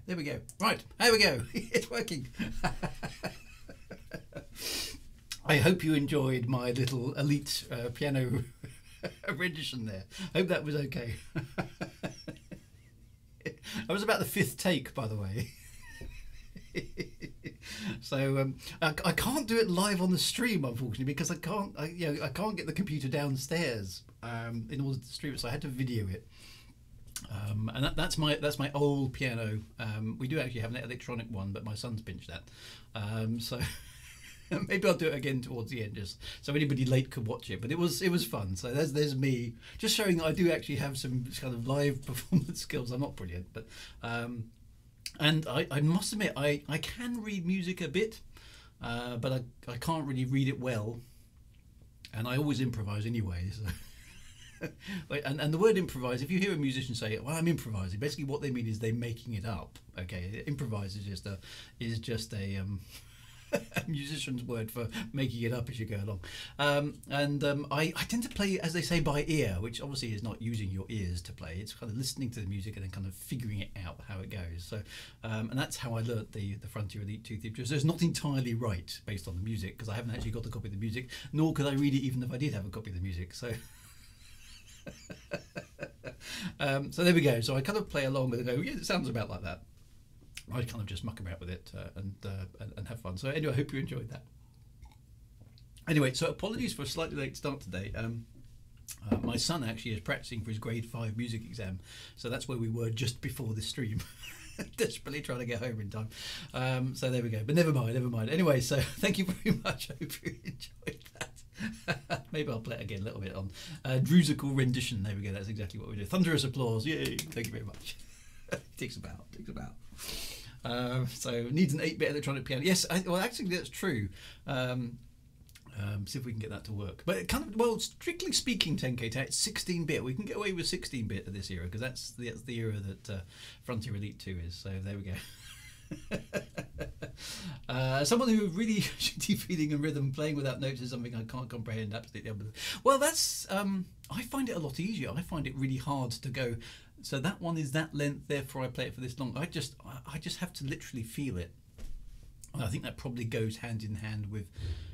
There we go. Right, there we go. It's working. I hope you enjoyed my little elite piano rendition there. Hope that was okay. I was about the 5th take, by the way. So I can't do it live on the stream, unfortunately, because I can't get the computer downstairs in order to stream it. So I had to video it. And that's my old piano. We do actually have an electronic one, but my son's pinched that. So maybe I'll do it again towards the end, just so anybody late could watch it. But it was fun. So there's me, just showing that I do actually have some kind of live performance skills. I'm not brilliant, but and I must admit I can read music a bit, but I can't really read it well, and I always improvise anyway. So. And the word improvise, if you hear a musician say, well, I'm improvising, basically what they mean is they're making it up. Okay, improvise is just a a musician's word for making it up as you go along. I tend to play, as they say, by ear, which obviously is not using your ears to play. It's kind of listening to the music and then kind of figuring it out how it goes. So and that's how I learnt the Frontier Elite 2 theme. So it's not entirely right based on the music, because I haven't actually got a copy of the music, nor could I read it even if I did have a copy of the music. So so there we go. So I kind of play along with it and go, yeah, it sounds about like that. I kind of just muck about with it and have fun. So anyway, I hope you enjoyed that. Anyway, so apologies for a slightly late start today. My son actually is practicing for his grade 5 music exam, so that's where we were just before the stream. Desperately trying to get home in time. So there we go. But never mind, never mind. Anyway, so thank you very much. I hope you enjoyed that. Maybe I'll play it again a little bit on Drusical rendition. There we go. That's exactly what we do. Thunderous applause. Yay! Thank you very much. Takes about. So needs an 8-bit electronic piano. Yes, well, actually that's true. See if we can get that to work. But kind of, well, strictly speaking, 10K, it's 16-bit. We can get away with 16-bit at this era because that's the era that Frontier Elite 2 is. So there we go. Someone who really shitty feeling and rhythm playing without notes is something I can't comprehend. Absolutely. Well, that's I find it a lot easier. I find it really hard to go. So that one is that length, therefore I play it for this long. I just have to literally feel it. And I think that probably goes hand in hand with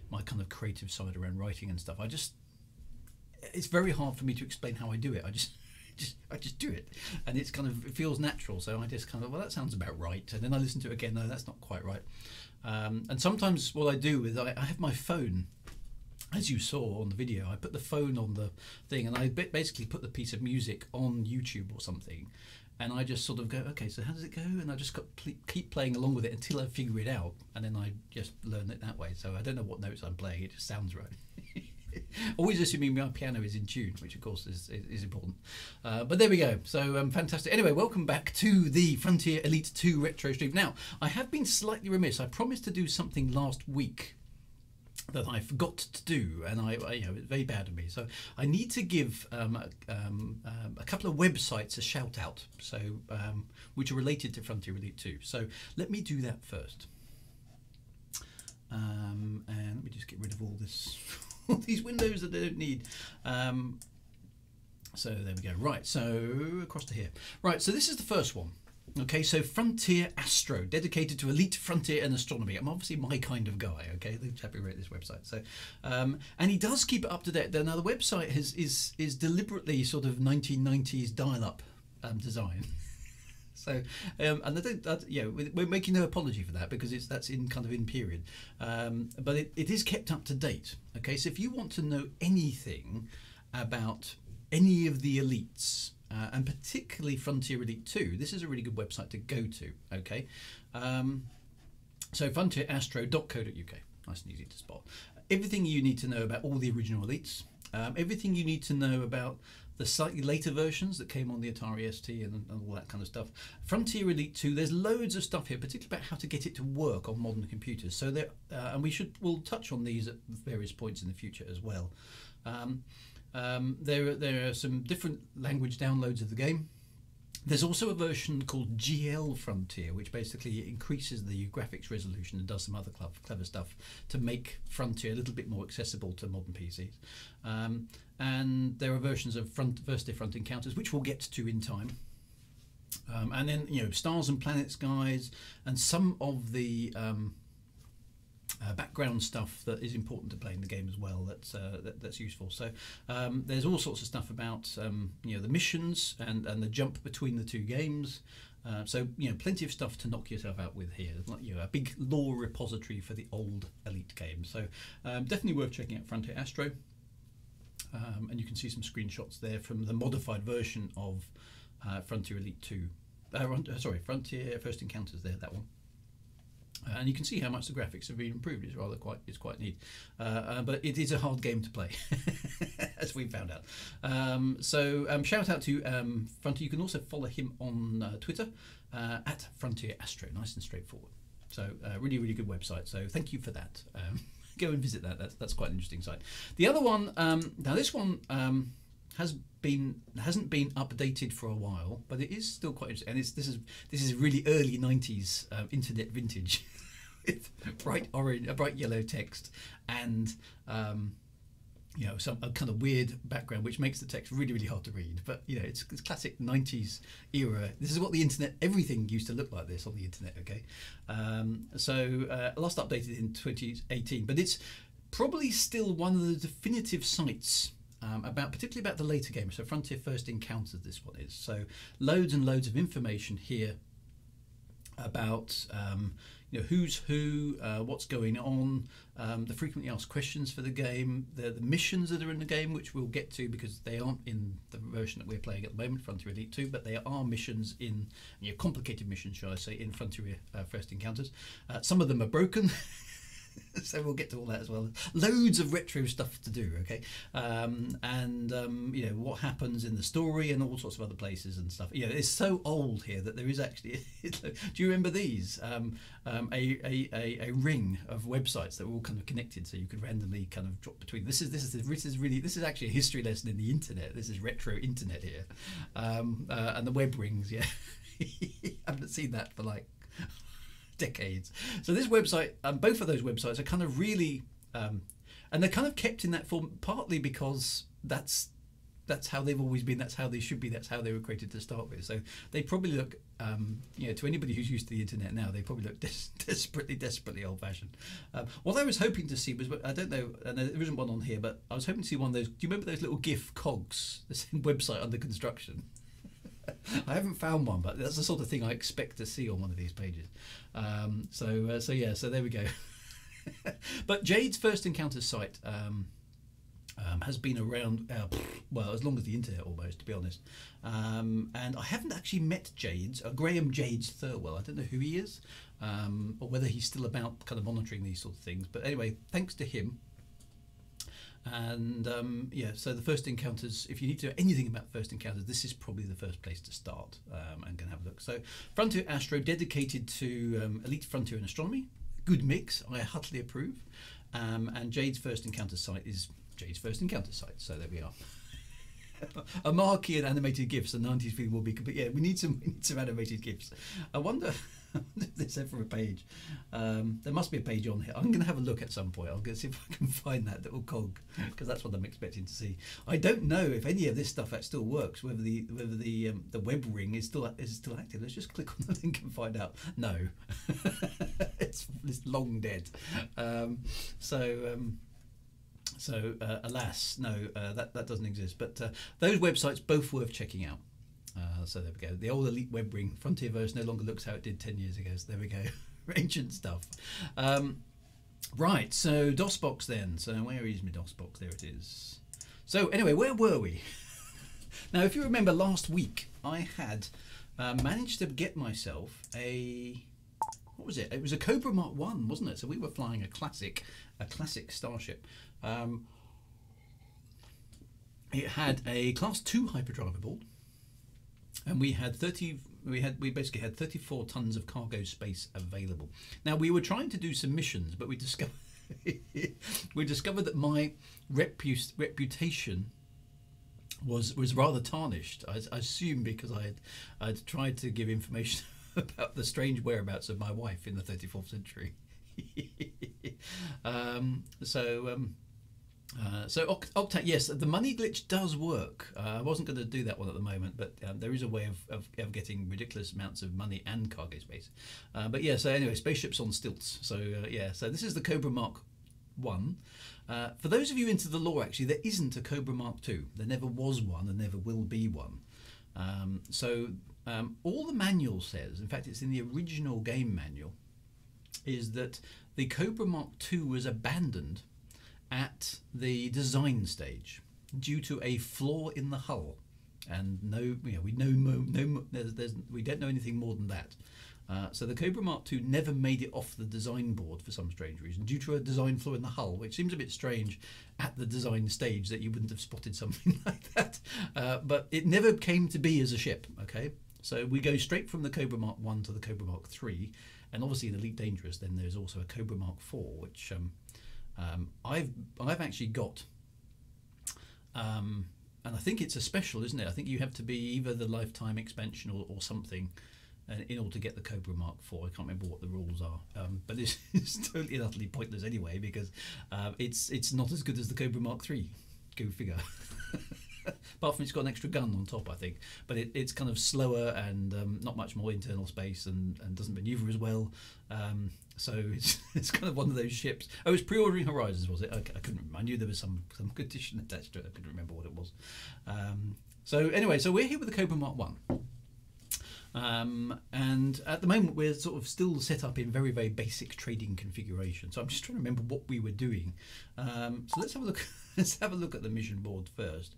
my kind of creative side around writing and stuff. It's very hard for me to explain how I do it. I just do it, and it's kind of, it feels natural. So I just kind of, well, that sounds about right, and then I listen to it again. No, that's not quite right. And sometimes what I do is I have my phone, as you saw on the video. I put the phone on the thing, and I basically put the piece of music on YouTube or something. And I just sort of go, okay, so how does it go? And I just keep playing along with it until I figure it out. And then I just learn it that way. So I don't know what notes I'm playing. It just sounds right. Always assuming my piano is in tune, which of course is important. But there we go. So fantastic. Anyway, welcome back to the Frontier Elite 2 retro stream. Now, I have been slightly remiss. I promised to do something last week that I forgot to do, and I you know, it's very bad of me. So I need to give a couple of websites a shout out, so which are related to Frontier Elite 2. So let me do that first, and let me just get rid of all this, all these windows that I don't need. So there we go. Right, so across to here. Right, so this is the first one. Okay, so Frontier Astro, dedicated to elite frontier and astronomy. I'm obviously my kind of guy, okay, the chap who wrote this website. So, and he does keep it up to date. Now, the website is deliberately sort of 1990s dial-up design. So, and I don't, we're making no apology for that because that's in kind of in period. But it is kept up to date. Okay, so if you want to know anything about any of the elites, and particularly Frontier Elite 2, this is a really good website to go to. Okay, so frontierastro.co.uk, nice and easy to spot. Everything you need to know about all the original elites, everything you need to know about the slightly later versions that came on the Atari ST and all that kind of stuff. Frontier Elite 2, there's loads of stuff here, particularly about how to get it to work on modern computers. So there, and we'll touch on these at various points in the future as well. There are some different language downloads of the game. There's also a version called GL Frontier, which basically increases the graphics resolution and does some other clever stuff to make Frontier a little bit more accessible to modern PCs. And there are versions of First Day Front Encounters, which we'll get to in time. And then, you know, Stars and Planets guides, and some of the background stuff that is important to playing the game as well. That's useful. So there's all sorts of stuff about you know, the missions and the jump between the two games. So you know, plenty of stuff to knock yourself out with here. Like, you know, a big lore repository for the old Elite games. So definitely worth checking out Frontier Astro. And you can see some screenshots there from the modified version of Frontier Elite 2. Sorry, Frontier First Encounters there, that one. And you can see how much the graphics have been improved. It's quite neat, but it is a hard game to play, as we found out. So shout out to Frontier. You can also follow him on Twitter at Frontier Astro. Nice and straightforward. So really good website. So thank you for that. Go and visit that. That's quite an interesting site. The other one, now this one hasn't been updated for a while, but it is still quite interesting. And this is really early 90s internet vintage with bright orange, bright yellow text, and you know, some kind of weird background which makes the text really hard to read. But you know, it's classic 90s era. This is what the internet, everything used to look like this on the internet. Okay, so last updated in 2018, but it's probably still one of the definitive sites particularly about the later games. So Frontier First Encounters, this one is. So loads and loads of information here about who's who, what's going on, the frequently asked questions for the game, the missions that are in the game, which we'll get to because they aren't in the version that we're playing at the moment, Frontier Elite 2, but there are missions in, complicated missions, shall I say, in Frontier First Encounters. Some of them are broken. So we'll get to all that as well. Loads of retro stuff to do, okay? What happens in the story and all sorts of other places and stuff. It's so old here that there is actually. Do you remember these? A ring of websites that were all kind of connected, so you could randomly kind of drop between. This is actually a history lesson in the internet. This is retro internet here, and the web rings. Yeah, I haven't seen that for like decades. So this website, both of those websites are kind of really, and they're kind of kept in that form partly because that's how they've always been, that's how they should be, that's how they were created to start with. So they probably look, to anybody who's used to the internet now, they probably look desperately old-fashioned. What I was hoping to see was, I don't know, and there isn't one on here, but I was hoping to see one of those. Do you remember those little GIF cogs? The same website under construction. I haven't found one, but that's the sort of thing I expect to see on one of these pages. So there we go. But Jade's First Encounters site has been around, as long as the internet almost, to be honest. And I haven't actually met Graham Jades Thirlwell. I don't know who he is, or whether he's still about kind of monitoring these sort of things. But anyway, thanks to him. And so the First Encounters, if you need to know anything about First Encounters, this is probably the first place to start and can have a look. So Frontier Astro, dedicated to elite frontier and astronomy, good mix, I heartily approve. And Jade's First Encounters site is Jade's First Encounters site, so there we are. A marquee and animated GIFs, the 90s feeling will be complete. Yeah, we need some animated GIFs. I wonder if there's ever a page. There must be a page on here. I'm going to have a look at some point. I'll go see if I can find that little cog, because that's what I'm expecting to see. I don't know if any of this stuff still works. Whether the web ring is still active. Let's just click on the link and find out. No, it's long dead. So alas, no, that doesn't exist. But those websites both worth checking out. So there we go. The old elite web ring Frontierverse no longer looks how it did 10 years ago. So there we go. Ancient stuff. Right. So DOSBox then. So where is my DOSBox? There it is. So anyway, where were we? Now, if you remember last week, I had managed to get myself what was it? It was a Cobra Mark 1, wasn't it? So we were flying a classic starship. It had a Class 2 hyperdrive aboard, and we basically had 34 tons of cargo space available. Now we were trying to do some missions, but we discovered that my reputation was rather tarnished. I assume because I'd tried to give information about the strange whereabouts of my wife in the 34th century. So Octat, yes, the money glitch does work. I wasn't going to do that one at the moment, but there is a way of getting ridiculous amounts of money and cargo space. But yeah, so anyway, spaceships on stilts. So so this is the Cobra Mark 1. For those of you into the lore, actually, there isn't a Cobra Mark 2. There never was one and never will be one. All the manual says, in fact, it's in the original game manual, is that the Cobra Mark II was abandoned at the design stage due to a flaw in the hull, and we don't know anything more than that. So the Cobra Mark II never made it off the design board for some strange reason, due to a design flaw in the hull, which seems a bit strange at the design stage that you wouldn't have spotted something like that. But it never came to be as a ship. Okay, so we go straight from the Cobra Mark I to the Cobra Mark III, and obviously in Elite Dangerous, then there's also a Cobra Mark IV, which I've actually got. And I think it's a special, isn't it? I think you have to be either the lifetime expansion or something in order to get the Cobra Mark IV. I can't remember what the rules are, but it's totally and utterly pointless anyway, because it's not as good as the Cobra Mark III. Go figure. Apart from it's got an extra gun on top, I think, but it's kind of slower and not much more internal space and doesn't maneuver as well. So it's kind of one of those ships. Oh, it's pre-ordering Horizons, was it? I couldn't remember. I knew there was some condition attached to it. I couldn't remember what it was. So anyway, so we're here with the Cobra Mark 1. And at the moment we're sort of still set up in very, very basic trading configuration. So I'm just trying to remember what we were doing. So let's have a look. Let's have a look at the mission board first,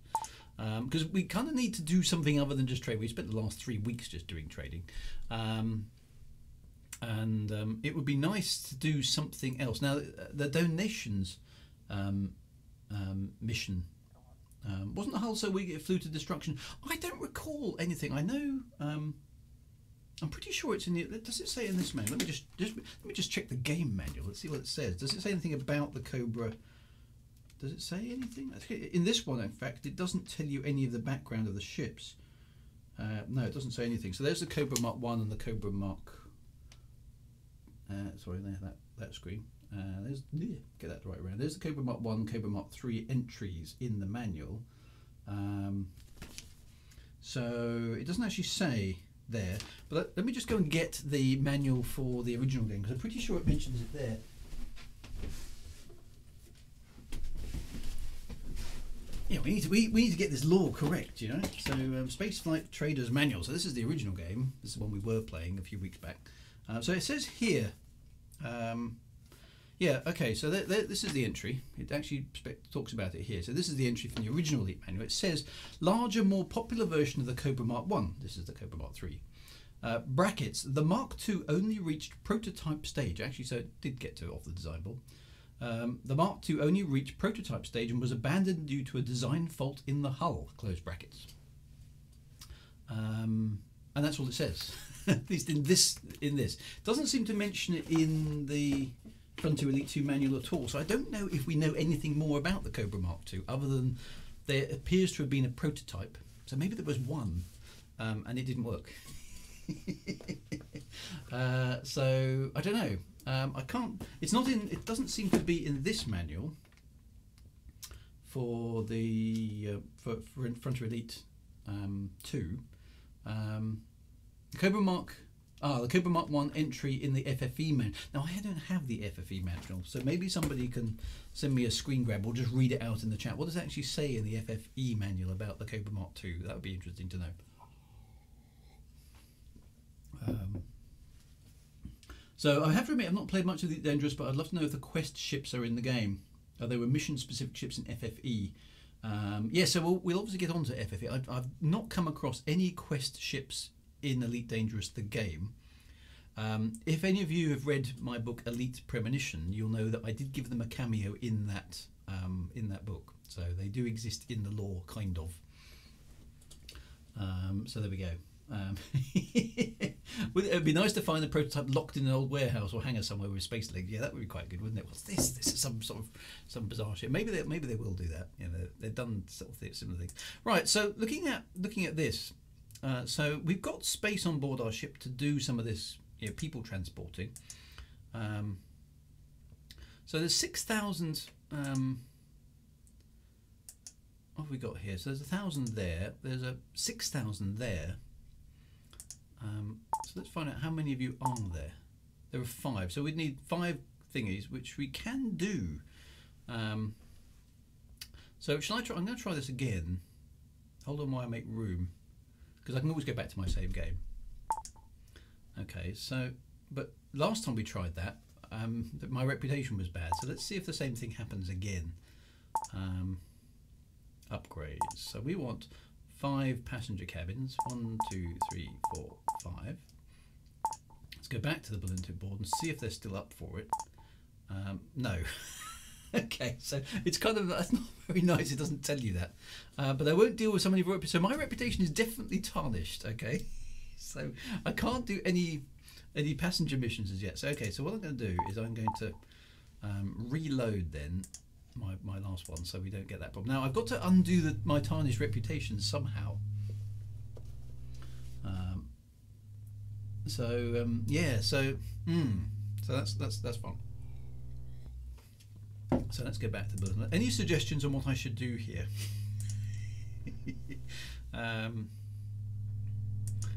because we kind of need to do something other than just trade. We spent the last 3 weeks just doing trading, and it would be nice to do something else. Now the donations mission. Wasn't the hull so weak it flew to destruction? I don't recall anything. I know. I'm pretty sure it's in the. Does it say in this manual? Let me just check the game manual. Let's see what it says. Does it say anything about the Cobra? Does it say anything? In this one, in fact, it doesn't tell you any of the background of the ships. No, it doesn't say anything. So there's the Cobra Mark 1 and the Cobra Mark. Sorry, that screen. Get that right around. There's the Cobra Mark 1, Cobra Mark 3 entries in the manual. So it doesn't actually say there. But let me just go and get the manual for the original game, because I'm pretty sure it mentions it there. Yeah, we need to get this lore correct, you know. So Spaceflight Trader's Manual. So this is the original game. This is the one we were playing a few weeks back. So it says here. Yeah, okay, so this is the entry. It actually talks about it here. So this is the entry from the original Elite Manual. It says, larger, more popular version of the Cobra Mark 1. This is the Cobra Mark 3. Brackets, the Mark II only reached prototype stage. Actually, so it did get to off the design board. The Mark II only reached prototype stage and was abandoned due to a design fault in the hull, close brackets. And that's all it says, at least in this. Doesn't seem to mention it in the Frontier Elite 2 manual at all, so I don't know if we know anything more about the Cobra Mark II other than there appears to have been a prototype. So maybe there was one and it didn't work. So I don't know. I can't. It's not in. It doesn't seem to be in this manual for the for Frontier Elite 2. The Cobra Mark. The Cobra Mark 1 entry in the FFE manual. Now I don't have the FFE manual, so maybe somebody can send me a screen grab or just read it out in the chat. What does it actually say in the FFE manual about the Cobra Mark 2? That would be interesting to know. So I have to admit I've not played much of the Dangerous, but I'd love to know if the quest ships are in the game. There were mission-specific ships in FFE. Yeah, so we'll obviously get on to FFE. I've not come across any quest ships in Elite Dangerous the game. If any of you have read my book Elite Premonition, you'll know that I did give them a cameo in that book. So they do exist in the lore, kind of. So there we go. It'd be nice to find the prototype locked in an old warehouse or hangar somewhere with space legs. Yeah, that would be quite good, wouldn't it? What's this? This is some bizarre shit. Maybe they will do that. You know, they've done sort of similar things. Right. So looking at this, so we've got space on board our ship to do some of this, you know, people transporting. So there's 6,000. What have we got here? So there's 1,000 there. There's a 6,000 there. So let's find out how many of you are there. There are 5, so we'd need 5 thingies, which we can do. So shall I try? I'm going to try this again. Hold on while I make room, because I can always go back to my save game. Okay, so but last time we tried that, my reputation was bad. So let's see if the same thing happens again. Upgrades. So we want 5 passenger cabins. 1, 2, 3, 4, 5. Let's go back to the bulletin board and see if they're still up for it. No. Okay, so it's kind of, that's not very nice. It doesn't tell you that. But I won't deal with somebody. So my reputation is definitely tarnished. Okay, so I can't do any passenger missions as yet. So okay, so what I'm going to do is I'm going to reload then. My last one, so we don't get that problem. Now I've got to undo my tarnished reputation somehow. Yeah, so that's fun. So let's go back to the bulletin. Any suggestions on what I should do here?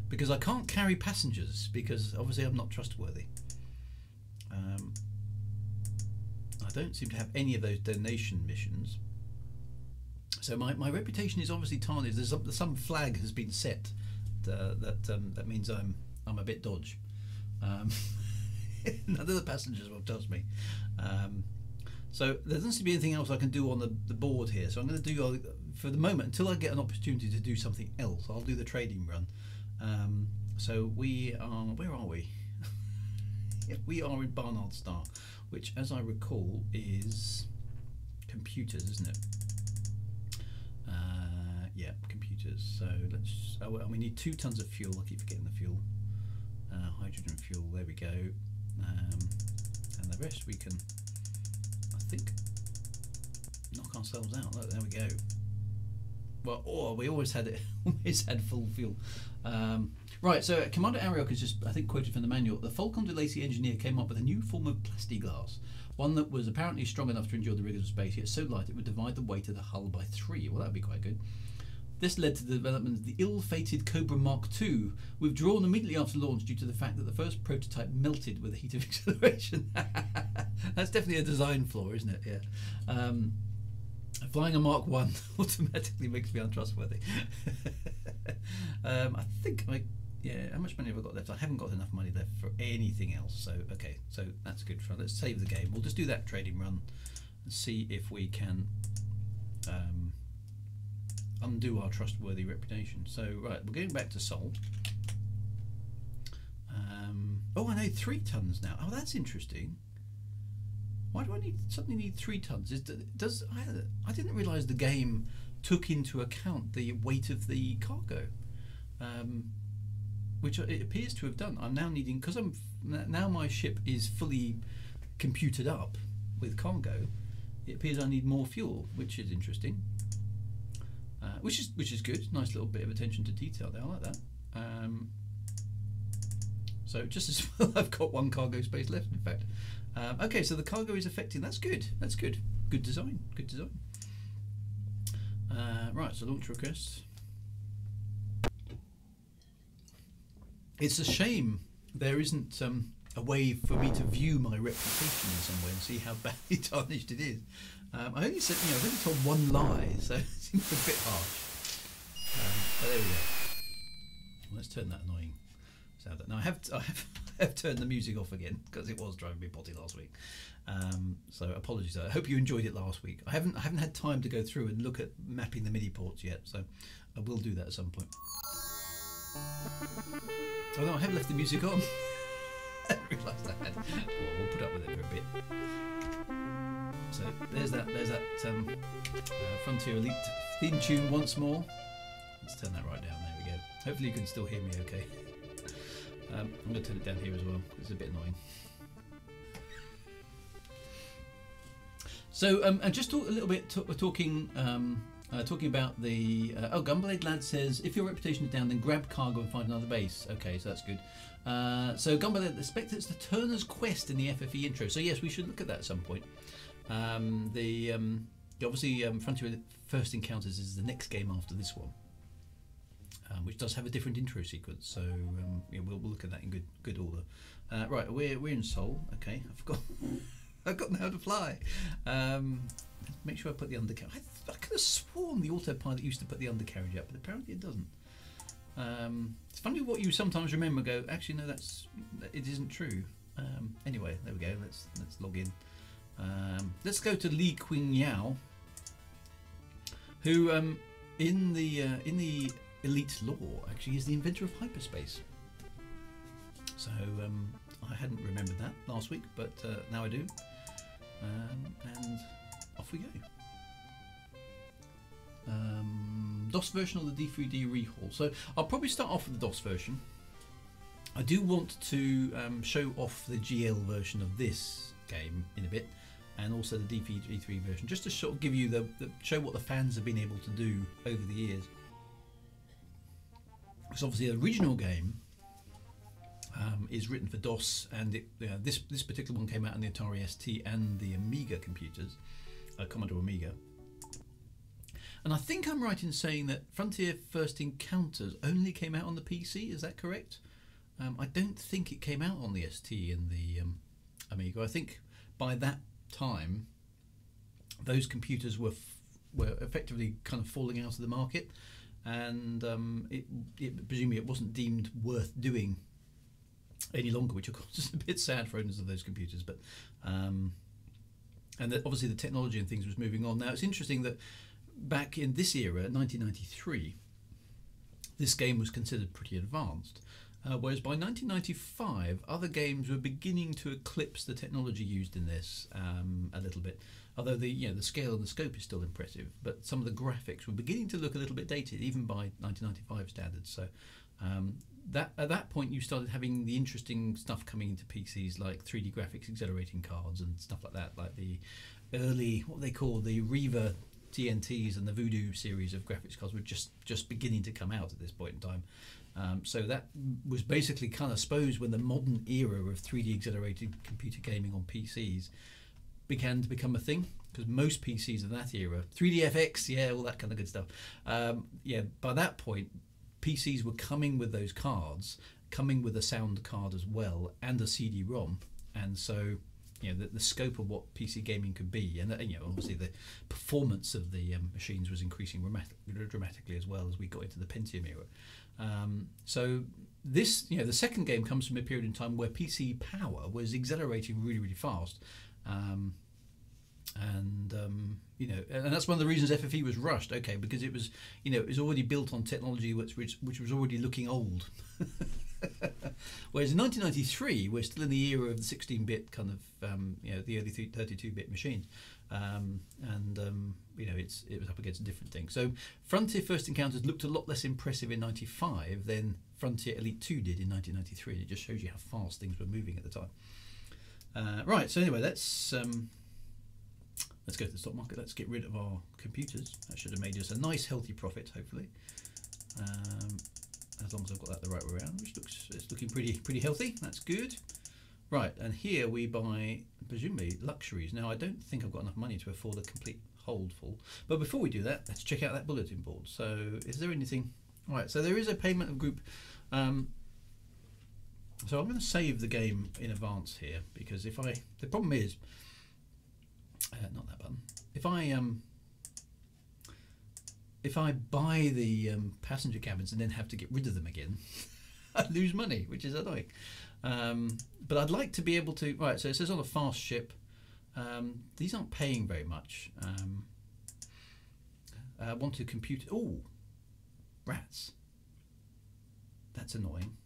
Because I can't carry passengers, because obviously I'm not trustworthy. I don't seem to have any of those donation missions. So my reputation is obviously tarnished. There's some flag has been set that means I'm a bit dodge. None of the passengers will touch me. So there doesn't seem to be anything else I can do on the board here. So I'm going to do, for the moment, until I get an opportunity to do something else, I'll do the trading run. So we are, where are we? Yeah, we are in Barnard Star, which, as I recall, is computers, isn't it? Yeah, computers. So let's. Oh, well, we need 2 tons of fuel. I keep forgetting the fuel. Hydrogen fuel. There we go. And the rest we can, I think, knock ourselves out. Look, there we go. Well, oh, we always had full fuel. Right, so Commander Ariok is just, I think, quoted from the manual. The Falcon de Lacy engineer came up with a new form of plastiglass, one that was apparently strong enough to endure the rigors of space, yet so light it would divide the weight of the hull by 3. Well, that would be quite good. This led to the development of the ill-fated Cobra Mark II, withdrawn immediately after launch due to the fact that the first prototype melted with the heat of acceleration. That's definitely a design flaw, isn't it? Yeah. Flying a Mark 1 automatically makes me untrustworthy. I think how much money have I got left? I haven't got enough money left for anything else. So okay, so that's good fun. Let's save the game. We'll just do that trading run and see if we can undo our trustworthy reputation. So right, we're going back to Sol. Oh, I know 3 tons now. Oh, that's interesting. Why do I suddenly need 3 tons? I didn't realise the game took into account the weight of the cargo, which it appears to have done. I'm now needing, because now my ship is fully computed up with cargo. It appears I need more fuel, which is interesting. Which is good. Nice little bit of attention to detail there. I like that. So just as well, I've got 1 cargo space left. In fact. Okay, so the cargo is affecting. That's good. That's good. Good design. Good design. Right, so launch request. It's a shame there isn't a way for me to view my reputation in some way and see how badly tarnished it is. I only said, I've only told 1 lie, so it seems a bit harsh. But there we go. Well, let's turn that annoying sound. Now I have turned the music off again because it was driving me potty last week. So apologies. I hope you enjoyed it last week. I haven't had time to go through and look at mapping the MIDI ports yet, so I will do that at some point. Oh no, I have left the music on. I didn't realise I had. Well, we'll put up with it for a bit. So there's that Frontier Elite theme tune once more. Let's turn that right down. There we go. Hopefully you can still hear me okay. I'm going to turn it down here as well. It's a bit annoying. So and just talk a little bit. Talking about the Gunblade Lad says, if your reputation is down, then grab cargo and find another base. Okay, so that's good. So Gunblade expect it's the Turner's Quest in the FFE intro. So yes, we should look at that at some point. Obviously Frontier First Encounters is the next game after this one, which does have a different intro sequence. So yeah, we'll look at that in good order. Right, we're in Sol. Okay, I've forgotten how to fly. Make sure I put the undercarriage. I could have sworn the autopilot used to put the undercarriage up, but apparently it doesn't. It's funny what you sometimes remember. Go, actually, no, it isn't true. Anyway, there we go. Let's log in. Let's go to Li Qing Yao, who in the Elite lore actually is the inventor of hyperspace. So I hadn't remembered that last week, but now I do. And off we go. DOS version or the D3D rehaul. So I'll probably start off with the DOS version. I do want to show off the GL version of this game in a bit, and also the D3D version, just to sort of give you show what the fans have been able to do over the years. Because obviously the original game is written for DOS, and this particular one came out on the Atari ST and the Amiga computers, Commodore Amiga. And I think I'm right in saying that Frontier First Encounters only came out on the PC. Is that correct? I don't think it came out on the ST and the Amiga. I think by that time those computers were effectively kind of falling out of the market. and presumably it wasn't deemed worth doing any longer, which of course is a bit sad for owners of those computers. But and that obviously the technology and things was moving on. Now it's interesting that back in this era, 1993, this game was considered pretty advanced, whereas by 1995 other games were beginning to eclipse the technology used in this a little bit. Although the scale and the scope is still impressive, but some of the graphics were beginning to look a little bit dated, even by 1995 standards. So at that point you started having the interesting stuff coming into PCs, like 3D graphics accelerating cards and stuff like that, like the early, what they call the Reva TNTs and the Voodoo series of graphics cards were just beginning to come out at this point in time. So that was basically kind of, I suppose, when the modern era of 3D accelerated computer gaming on PCs began to become a thing, because most PCs of that era, 3DFX, yeah, all that kind of good stuff. By that point, PCs were coming with those cards, coming with a sound card as well, and a CD-ROM, and so the scope of what PC gaming could be, and obviously the performance of the machines was increasing dramatically as well as we got into the Pentium era. So this, the second game comes from a period in time where PC power was accelerating really, really fast. And that's one of the reasons FFE was rushed. Okay, because it was, it was already built on technology which was already looking old. Whereas in 1993, we're still in the era of the 16-bit kind of, the early 32-bit machines, it was up against a different thing. So Frontier First Encounters looked a lot less impressive in '95 than Frontier Elite 2 did in 1993. It just shows you how fast things were moving at the time. Right. So anyway, let's go to the stock market. Let's get rid of our computers. That should have made us a nice healthy profit, hopefully. As long as I've got that the right way around, which it's looking pretty healthy. That's good. Right, and here we buy presumably luxuries. Now I don't think I've got enough money to afford a complete hold full. But before we do that, let's check out that bulletin board. So is there anything? Right, so there is a payment of group. So I'm going to save the game in advance here, because the problem is, not that button. If I buy the passenger cabins and then have to get rid of them again, I lose money, which is annoying. But I'd like to be able to. Right, so it says on a fast ship. These aren't paying very much. I want to compute. Oh, rats. That's annoying.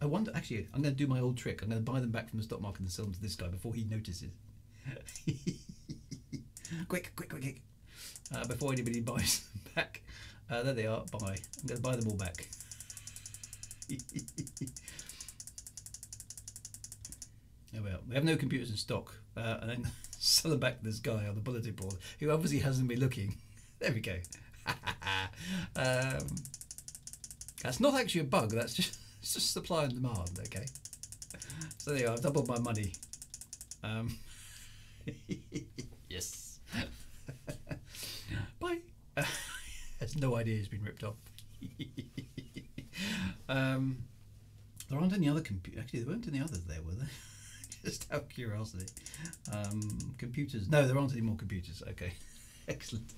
I wonder. Actually, I'm going to do my old trick. I'm going to buy them back from the stock market and sell them to this guy before he notices. Quick. Before anybody buys them back. There they are. Buy. I'm going to buy them all back. Oh well, we have no computers in stock, and then sell them back to this guy on the bulletin board, who obviously hasn't been looking. There we go. That's not actually a bug. That's just it's just supply and demand. Okay. So there you go. I've doubled my money. Yes. Bye. Has no idea he's been ripped off. There aren't any other computers. Actually, there weren't any others there, were there? Just out of curiosity. Computers. No, there aren't any more computers. Okay. Excellent.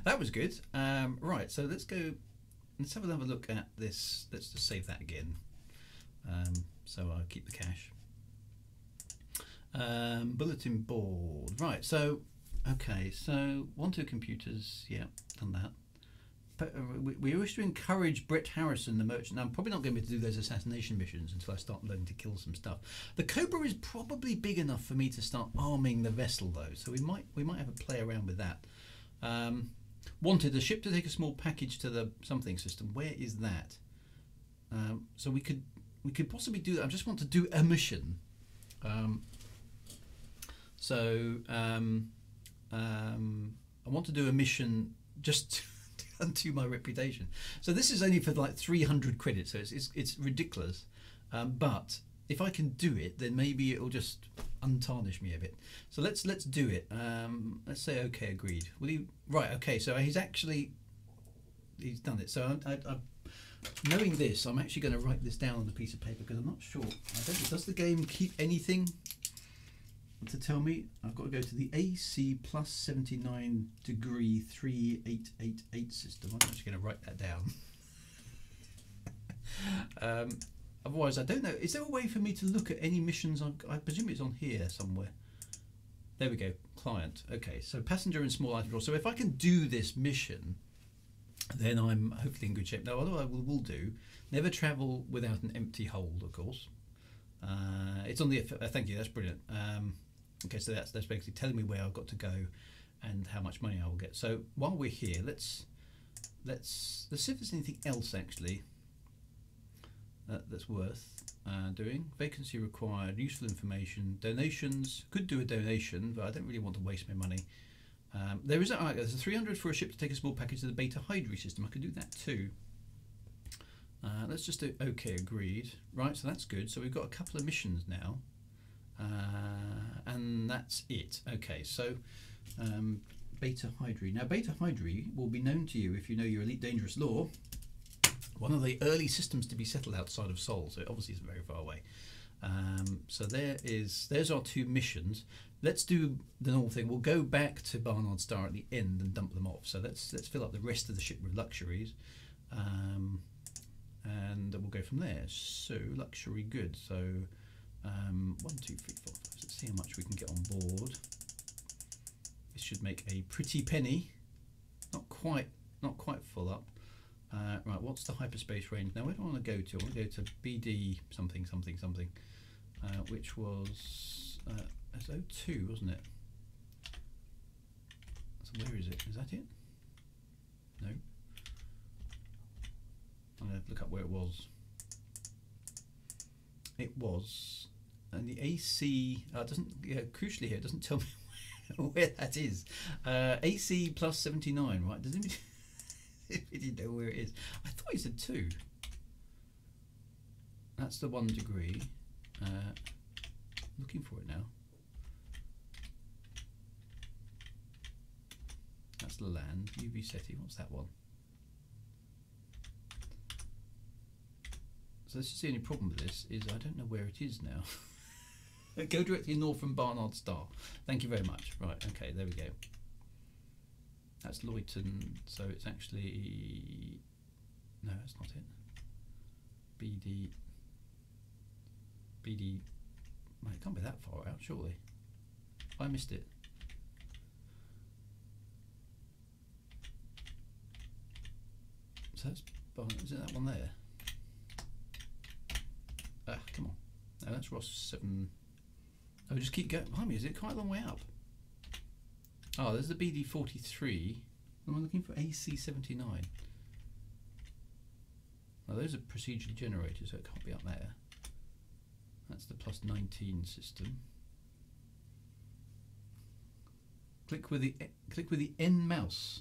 That was good. Right, so let's have another look at this. Let's just save that again. So I'll keep the cash. Bulletin board. Right, so okay, so 1-2 computers, yeah, done that. But we wish to encourage Brett Harrison, the merchant. Now, I'm probably not going to be able to do those assassination missions until I start learning to kill some stuff. The Cobra is probably big enough for me to start arming the vessel, though, so we might have a play around with that. Wanted a ship to take a small package to the something system. Where is that? So we could possibly do that. I just want to do a mission. I want to do a mission just to my reputation. So this is only for like 300 credits, so it's ridiculous. But if I can do it, then maybe it'll just untarnish me a bit. So let's do it. Let's say okay, agreed. Will you? Right. Okay. So he's done it. So I knowing this, I'm actually going to write this down on a piece of paper because I'm not sure. Does the game keep anything? to tell me I've got to go to the AC plus 79 degree 3888 system. I'm actually going to write that down. Otherwise, I don't know. Is there a way for me to look at any missions? I presume it's on here somewhere. There we go. Client. Okay, so passenger and small item draw. So if I can do this mission, then I'm hopefully in good shape. Now, what I will do, never travel without an empty hold, of course. It's on the. Thank you. That's brilliant. Okay, so that's basically telling me where I've got to go and how much money I will get. So while we're here, let's see if there's anything else actually that's worth doing. Vacancy required, useful information, donations. Could do a donation, but I don't really want to waste my money. There's a 300 for a ship to take a small package to the Beta Hydri system. I could do that too. Let's just do okay, agreed. Right, so that's good. So we've got a couple of missions now, and that's it. Okay, so Beta Hydri. Now, Beta Hydri will be known to you if you know your Elite Dangerous Lore. One of the early systems to be settled outside of Sol, so it obviously isn't very far away. So there's our two missions. Let's do the normal thing. We'll go back to Barnard Star at the end and dump them off. So let's fill up the rest of the ship with luxuries, and we'll go from there. So luxury goods. So 1, 2, 3, 4, 5. Let's see how much we can get on board. This should make a pretty penny. Not quite full up. Right, what's the hyperspace range? Now, where do I want to go to? I want to go to BD something, which was S02, wasn't it? So where is it? Is that it? No. I'm going to look up where it was. It was, and the AC doesn't. Yeah, crucially here, it doesn't tell me where that is. AC plus 79, right? Does it? If you didn't know where it is. I thought you said 2. That's the 1 degree. Looking for it now. That's the land. UV SETI. What's that one? So this is the only problem with this is I don't know where it is now. Go directly north from Barnard Star. Thank you very much. Right. Okay. There we go. That's Luyton, so it's actually, no, that's not it. BD, well, it can't be that far out, surely. I missed it. So that's, is it that one there? Ah, come on. No, that's Ross 7. Oh, just keep going. Behind me, is it quite a long way up? Oh, there's the BD 43. I'm looking for AC 79. Well, those are procedurally generated, so it can't be up there. That's the plus 19 system. Click with the N mouse.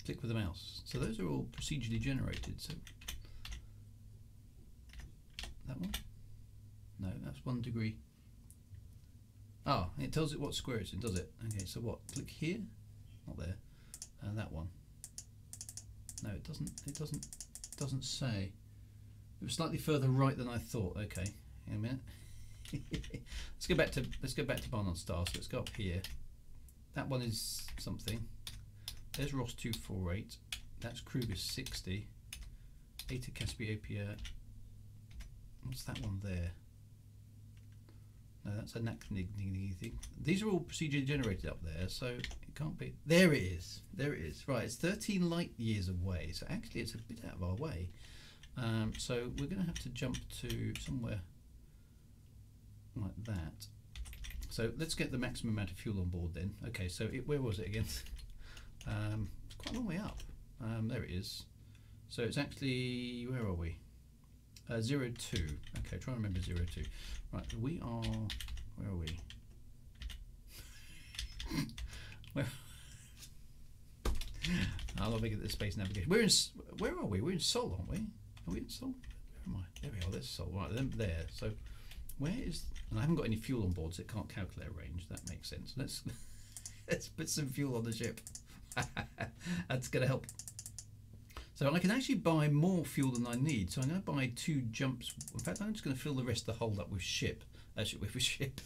Click with the mouse. So those are all procedurally generated. So that one? No, that's 1 degree. Ah, it tells it what square it's in, does it? Okay, so what? Click here? Not there. And that one. No, it doesn't. It doesn't say. It was slightly further right than I thought. Okay, in a minute. Let's go back to Barnard Star. So let's go up here. That one is something. There's Ross 248. That's Kruger 60. Eta Cassiopeia. What's that one there? No, that's a thing. These are all procedurally generated up there, so it can't be. There it is. There it is. Right, it's 13 light years away, so actually it's a bit out of our way. So we're going to have to jump to somewhere like that. So let's get the maximum amount of fuel on board then. Okay, so where was it again? It's quite a long way up. There it is. So it's actually, where are we? 02. Okay, try and remember 02. Right, we are. Where are we? I'll look at the space navigation. We're in. Where are we? We're in Sol, aren't we? Are we in Sol? Where am I? There we are. There's Sol. Right, then there. So, where is? And I haven't got any fuel on board, so it can't calculate range. That makes sense. Let's put some fuel on the ship. That's going to help. So I can actually buy more fuel than I need. So I'm going to buy 2 jumps. In fact, I'm just going to fill the rest of the hold up with ship Actually, with a ship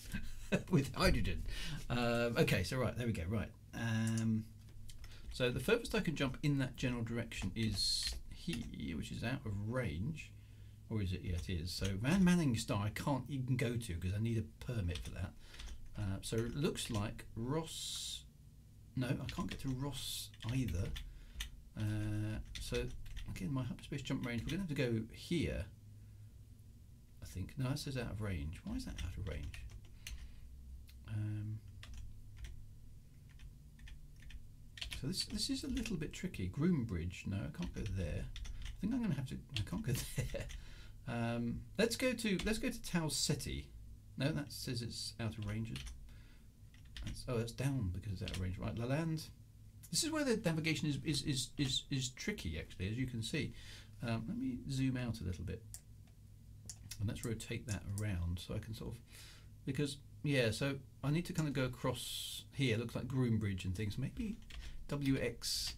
with hydrogen. Okay, so right, there we go. Right. So the furthest I can jump in that general direction is here, which is out of range. Or is it? Yeah, it is. So Van Manning Star I can't even go to because I need a permit for that. So it looks like Ross... No, I can't get to Ross either. So again, my hyperspace jump range, we're going to have to go here. I think. No, that says out of range. Why is that out of range? So this is a little bit tricky. Groombridge, no, I can't go there. I think I'm going to have to. I can't go there. Let's go to Tau Ceti. No, that says it's out of range. That's down because it's out of range. Right, Laland. This is where the navigation is tricky actually, as you can see. Let me zoom out a little bit, and let's rotate that around so I can sort of, because yeah, so I need to kind of go across here. It looks like Groombridge and things. Maybe WX,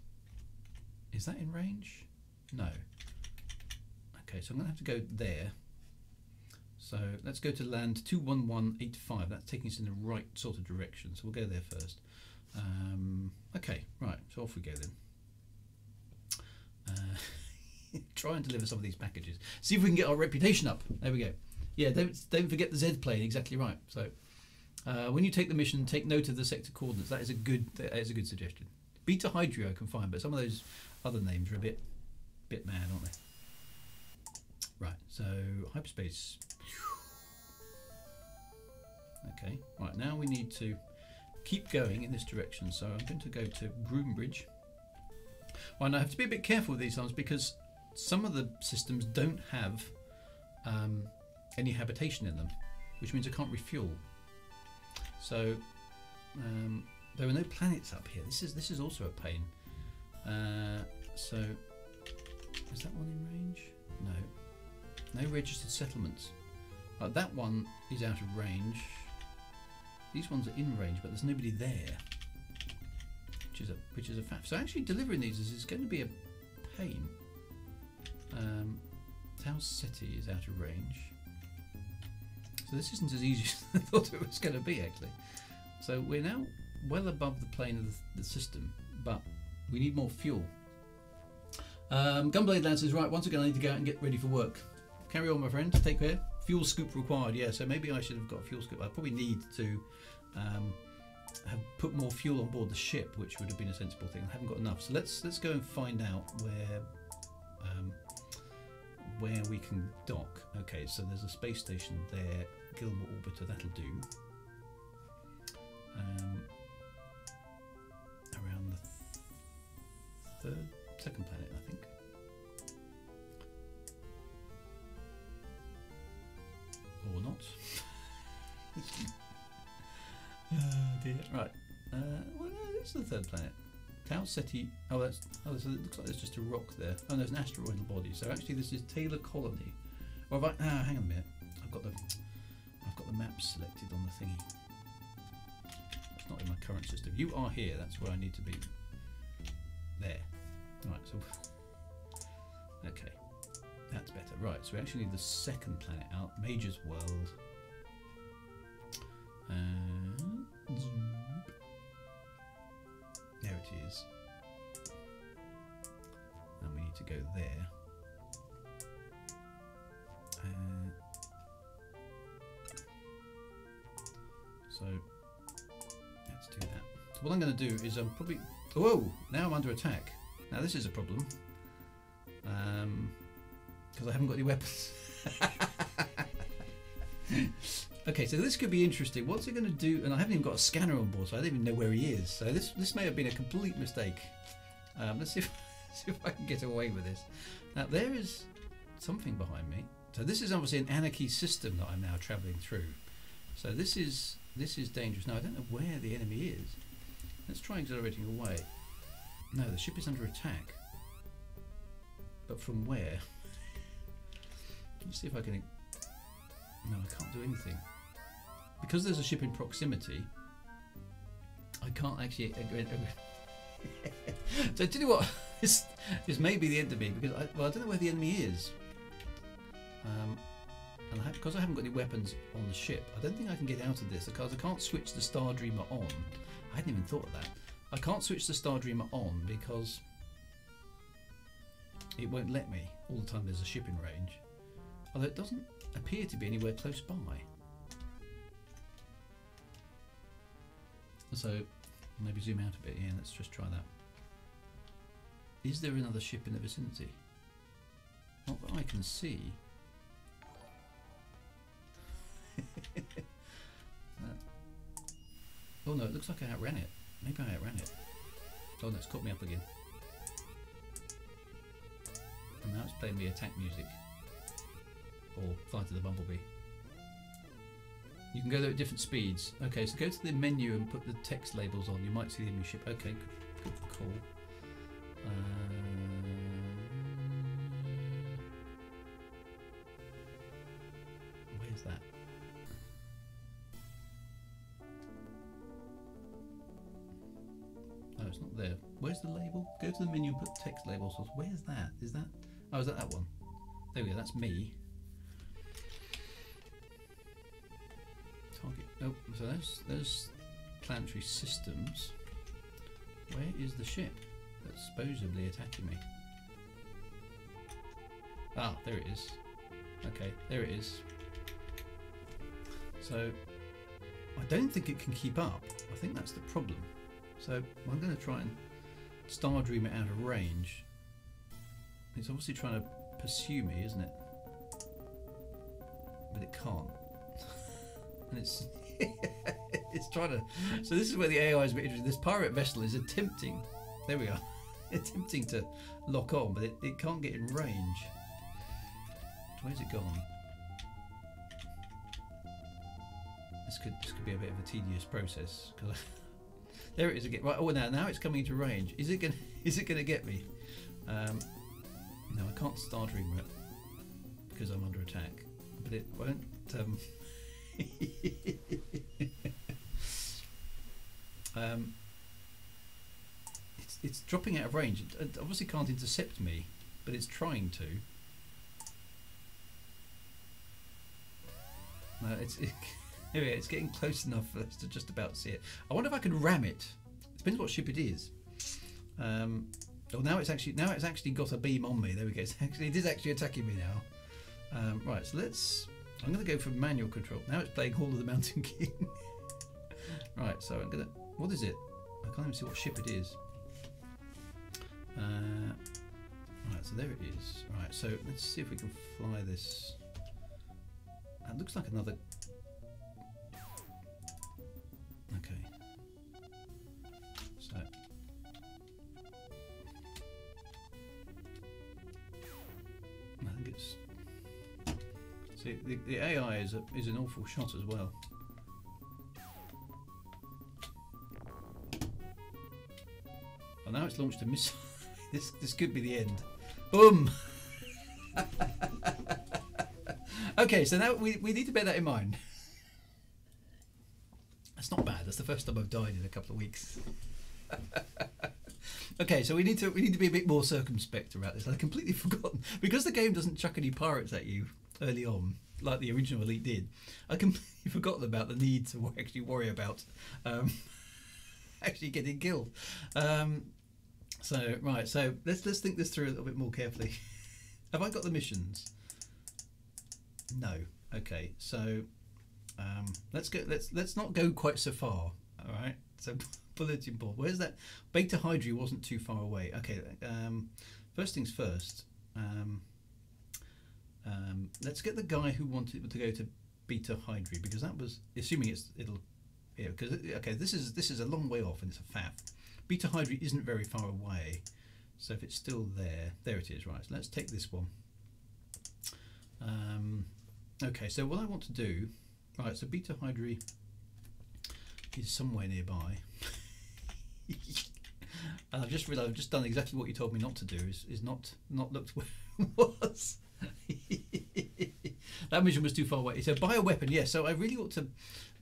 is that in range? No. Okay, so I'm going to have to go there. So let's go to land 21185. That's taking us in the right sort of direction. So we'll go there first. Okay, right. So off we go then. Try and deliver some of these packages. See if we can get our reputation up. There we go. Yeah, don't forget the Z plane. Exactly right. So when you take the mission, take note of the sector coordinates. That is a good suggestion. Beta Hydrio I can find, but some of those other names are a bit mad, aren't they? Right, so hyperspace. Okay, right, now we need to keep going in this direction. So I'm going to go to Groombridge. Right, now I have to be a bit careful with these ones because some of the systems don't have any habitation in them, which means I can't refuel. So there are no planets up here. This is also a pain. So is that one in range? No. No registered settlements. That one is out of range. These ones are in range, but there's nobody there, which is a fact. So actually delivering these is going to be a pain. Tau Ceti is out of range, so this isn't as easy as I thought it was going to be actually. So we're now well above the plane of the system, but we need more fuel. Gunblade Lad says, right, once again I need to go out and get ready for work. Carry on, my friend. Take care. Fuel scoop required. Yeah, so maybe I should have got a fuel scoop. I probably need to have put more fuel on board the ship, which would have been a sensible thing. I haven't got enough. So let's go and find out where we can dock. Okay, so there's a space station there. Gilmore Orbiter, that'll do. Around the second planet, I think. Or not. Oh dear. Right. Well, no, this is the third planet. Tau Ceti. Oh, so it looks like there's just a rock there. Oh, there's an asteroidal body. So actually, this is Taylor Colony. Or have I? Hang on a minute. I've got the map selected on the thingy. It's not in my current system. You are here. That's where I need to be. There. Right. So. Okay. That's better. Right. So we actually need the second planet out. Major's World. There it is. And we need to go there. So let's do that. So what I'm going to do is I'm probably... Whoa! Now I'm under attack. Now this is a problem. Because I haven't got any weapons. Okay, so this could be interesting. What's it going to do? And I haven't even got a scanner on board, so I don't even know where he is. So this may have been a complete mistake. Let's see if I can get away with this. Now there is something behind me. So this is obviously an anarchy system that I'm now travelling through. So this is dangerous. Now I don't know where the enemy is. Let's try accelerating away. No, the ship is under attack. But from where? Let's see if I can... No, I can't do anything. Because there's a ship in proximity, I can't actually... So tell you what, this may be the end of me, because I don't know where the enemy is. And because I haven't got any weapons on the ship, I don't think I can get out of this because I can't switch the Star Dreamer on. I hadn't even thought of that. I can't switch the Star Dreamer on because it won't let me all the time there's a ship in range. Although it doesn't appear to be anywhere close by. So maybe zoom out a bit. Yeah, let's just try that. Is there another ship in the vicinity? Not that I can see. Oh no, it looks like I outran it. Maybe I outran it. Oh no, it's caught me up again. And now it's playing the attack music. Or Flight of the Bumblebee. You can go there at different speeds. Okay, so go to the menu and put the text labels on. You might see the enemy ship. Okay, good call. Where's that? No, it's not there. Where's the label? Go to the menu and put text labels on. Where's that? Is that? Oh, is that one? There we go. That's me. Target. Oh, so those planetary systems. Where is the ship that's supposedly attacking me? Ah, there it is. Okay, there it is. So I don't think it can keep up. I think that's the problem. So I'm going to try and Star Dream it out of range. It's obviously trying to pursue me, isn't it? But it can't. And it's it's trying to. So this is where the AI is a bit interesting. This pirate vessel is attempting. There we are. Attempting to lock on, but it can't get in range. Where's it gone? This could be a bit of a tedious process because there it is again. Right. Oh, now it's coming into range. Is it gonna get me? No, I can't Star Dreamer it because I'm under attack. But it won't. It's dropping out of range. It obviously can't intercept me, but it's trying to. No, anyway, it's getting close enough for us to just about see it. I wonder if I can ram it. Depends what ship it is. Oh, now it's actually got a beam on me. There we go. It is actually attacking me now. Right, so I'm going to go for manual control. Now it's playing Hall of the Mountain King. Right, so I'm going to. What is it? I can't even see what ship it is. Right, so there it is. Right, so let's see if we can fly this. It looks like another. Okay. So. I think it's. See, the AI is an awful shot as well. Oh, now it's launched a missile. This could be the end. Boom! Okay, so now we need to bear that in mind. That's not bad. That's the first time I've died in a couple of weeks. Okay, so we need to be a bit more circumspect about this. I'd completely forgotten because the game doesn't chuck any pirates at you early on, like the original Elite did. I completely forgotten about the need to actually worry about actually getting killed. So right, so let's think this through a little bit more carefully. Have I got the missions? No. Okay, so let's not go quite so far. All right. So bulletin board. Where's that? Beta Hydri wasn't too far away. Okay. First things first. Let's get the guy who wanted to go to Beta Hydri because that was assuming it'll. Yeah. Because okay, this is a long way off and it's a faff. Beta Hydri isn't very far away, so if it's still there it is. Right. So let's take this one. Okay. So what I want to do. Right. So Beta Hydri is somewhere nearby. And I've just realised I've just done exactly what you told me not to do. Is not looked where it was. That mission was too far away. So buy a weapon. Yes. So I really ought to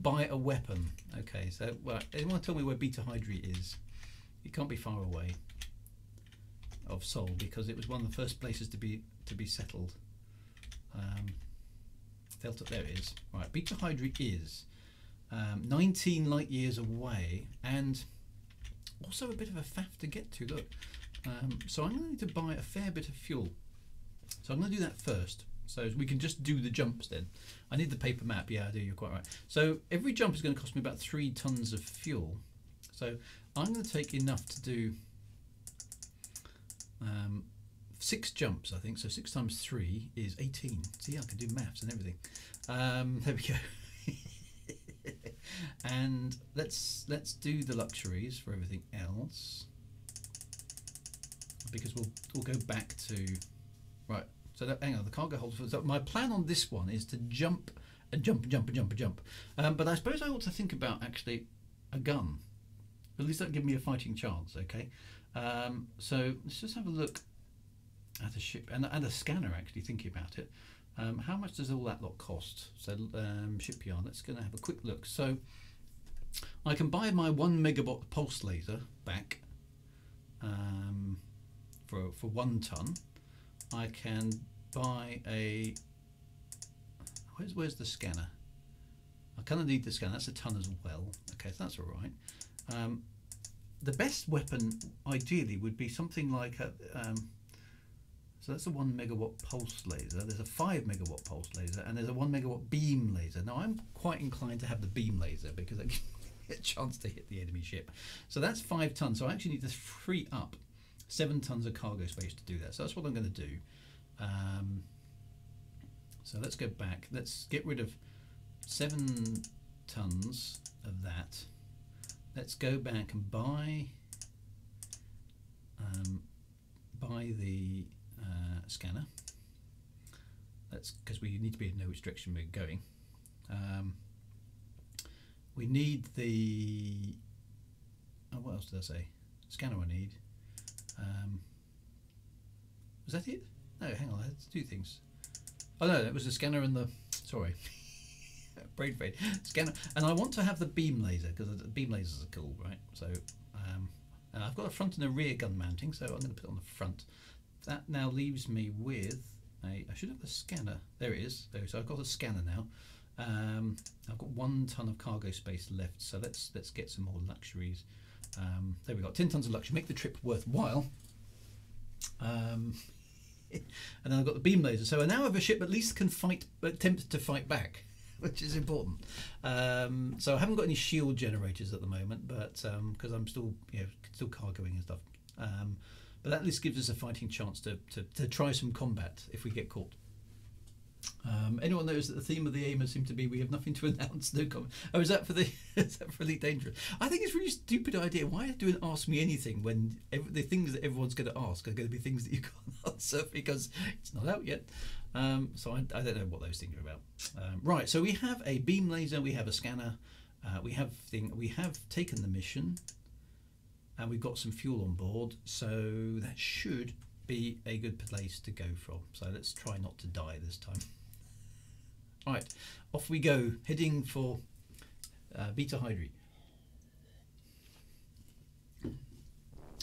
buy a weapon. Okay. So well, anyone tell me where Beta Hydri is? It can't be far away of Sol because it was one of the first places to be settled. Delta, there it is. Right, Beta Hydra is 19 light years away, and also a bit of a faff to get to. Look, so I'm going to need to buy a fair bit of fuel. So I'm going to do that first, so we can just do the jumps then. I need the paper map. Yeah, I do. You're quite right. So every jump is going to cost me about 3 tons of fuel. So I'm going to take enough to do 6 jumps, I think. So 6 times 3 is 18. See, I can do maths and everything. There we go. And let's do the luxuries for everything else, because we'll go back to right. So that, hang on, the cargo holder. So my plan on this one is to jump and jump and jump and jump and jump. But I suppose I ought to think about actually a gun. At least that'll give me a fighting chance. Okay. So let's just have a look at a ship and a scanner. Actually, thinking about it. How much does all that lot cost? So shipyard. Let's go and have a quick look. So I can buy my 1 megawatt pulse laser back for 1 ton. I can buy a. Where's the scanner? I kind of need the scanner. That's a ton as well. Okay, so that's all right. The best weapon, ideally, would be something like a. So that's a 1 megawatt pulse laser. There's a 5 megawatt pulse laser, and there's a 1 megawatt beam laser. Now I'm quite inclined to have the beam laser because I get a chance to hit the enemy ship. So that's 5 tons. So I actually need to free up 7 tons of cargo space to do that. So that's what I'm going to do. So let's go back. Let's get rid of 7 tons of that. Let's go back and buy the scanner. That's because we need to be in no which direction we're going. We need the what else did I say? Scanner I need. Was that it? No, hang on, I had 2 things. Oh no, it was the scanner and the, sorry, brain fade. Scanner, and I want to have the beam laser because the beam lasers are cool, right? So, and I've got a front and a rear gun mounting, so I'm going to put it on the front. That now leaves me with I should have a scanner. There it is. There, so I've got a scanner now. I've got 1 ton of cargo space left, so let's get some more luxuries. There we go, 10 tons of luxury, make the trip worthwhile. And then I've got the beam laser, so I now have a ship at least can fight, attempt to fight back, which is important. So I haven't got any shield generators at the moment, but because I'm still still cargoing and stuff. But that at least gives us a fighting chance to try some combat if we get caught. Anyone knows that the theme of the Achenar seemed to be we have nothing to announce, no comment. Oh, is that for the is that for Elite Dangerous? I think it's a really stupid idea. Why do an ask me anything when the things that everyone's going to ask are going to be things that you can't answer because it's not out yet. So I don't know what those things are about. Right, so we have a beam laser, we have a scanner, we have taken the mission, and we've got some fuel on board. So that should be a good place to go from. So let's try not to die this time. Right, off we go, heading for Beta Hydra.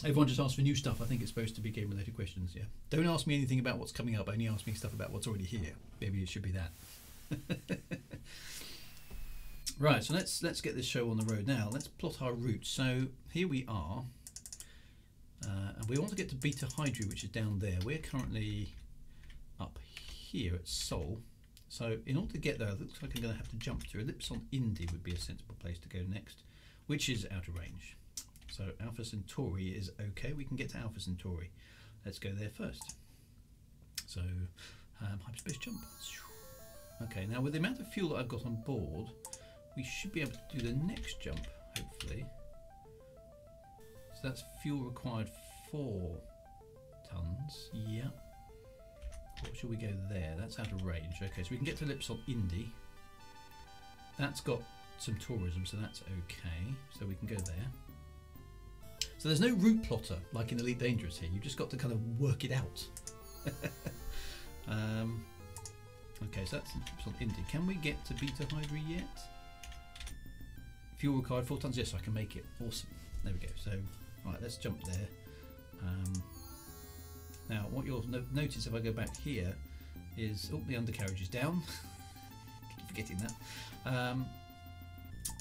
Everyone just asked for new stuff. I think it's supposed to be game related questions. Yeah, don't ask me anything about what's coming up, only ask me stuff about what's already here. Maybe it should be that. Right, so let's get this show on the road now. Let's plot our route. So here we are. And we want to get to Beta Hydra, which is down there. We're currently up here at Sol. So in order to get there, it looks like I'm going to have to jump to Ellipse on Indy would be a sensible place to go next, which is out of range. So Alpha Centauri is okay. We can get to Alpha Centauri. Let's go there first. So hyperspace jump. Okay, now with the amount of fuel that I've got on board, we should be able to do the next jump, hopefully. So that's fuel required 4 tons. Yeah. What should we go there? That's out of range. Okay, so we can get to Ellipse on Indy. That's got some tourism, so that's okay. So we can go there. So there's no route plotter like in Elite Dangerous here. You've just got to kind of work it out. Okay, so that's Ellipse on Indy. Can we get to Beta Hydra yet? Fuel required 4 tons. Yes, I can make it. Awesome. There we go. So, right, let's jump there. Now, what you'll notice if I go back here is, oh, the undercarriage is down. forgetting that.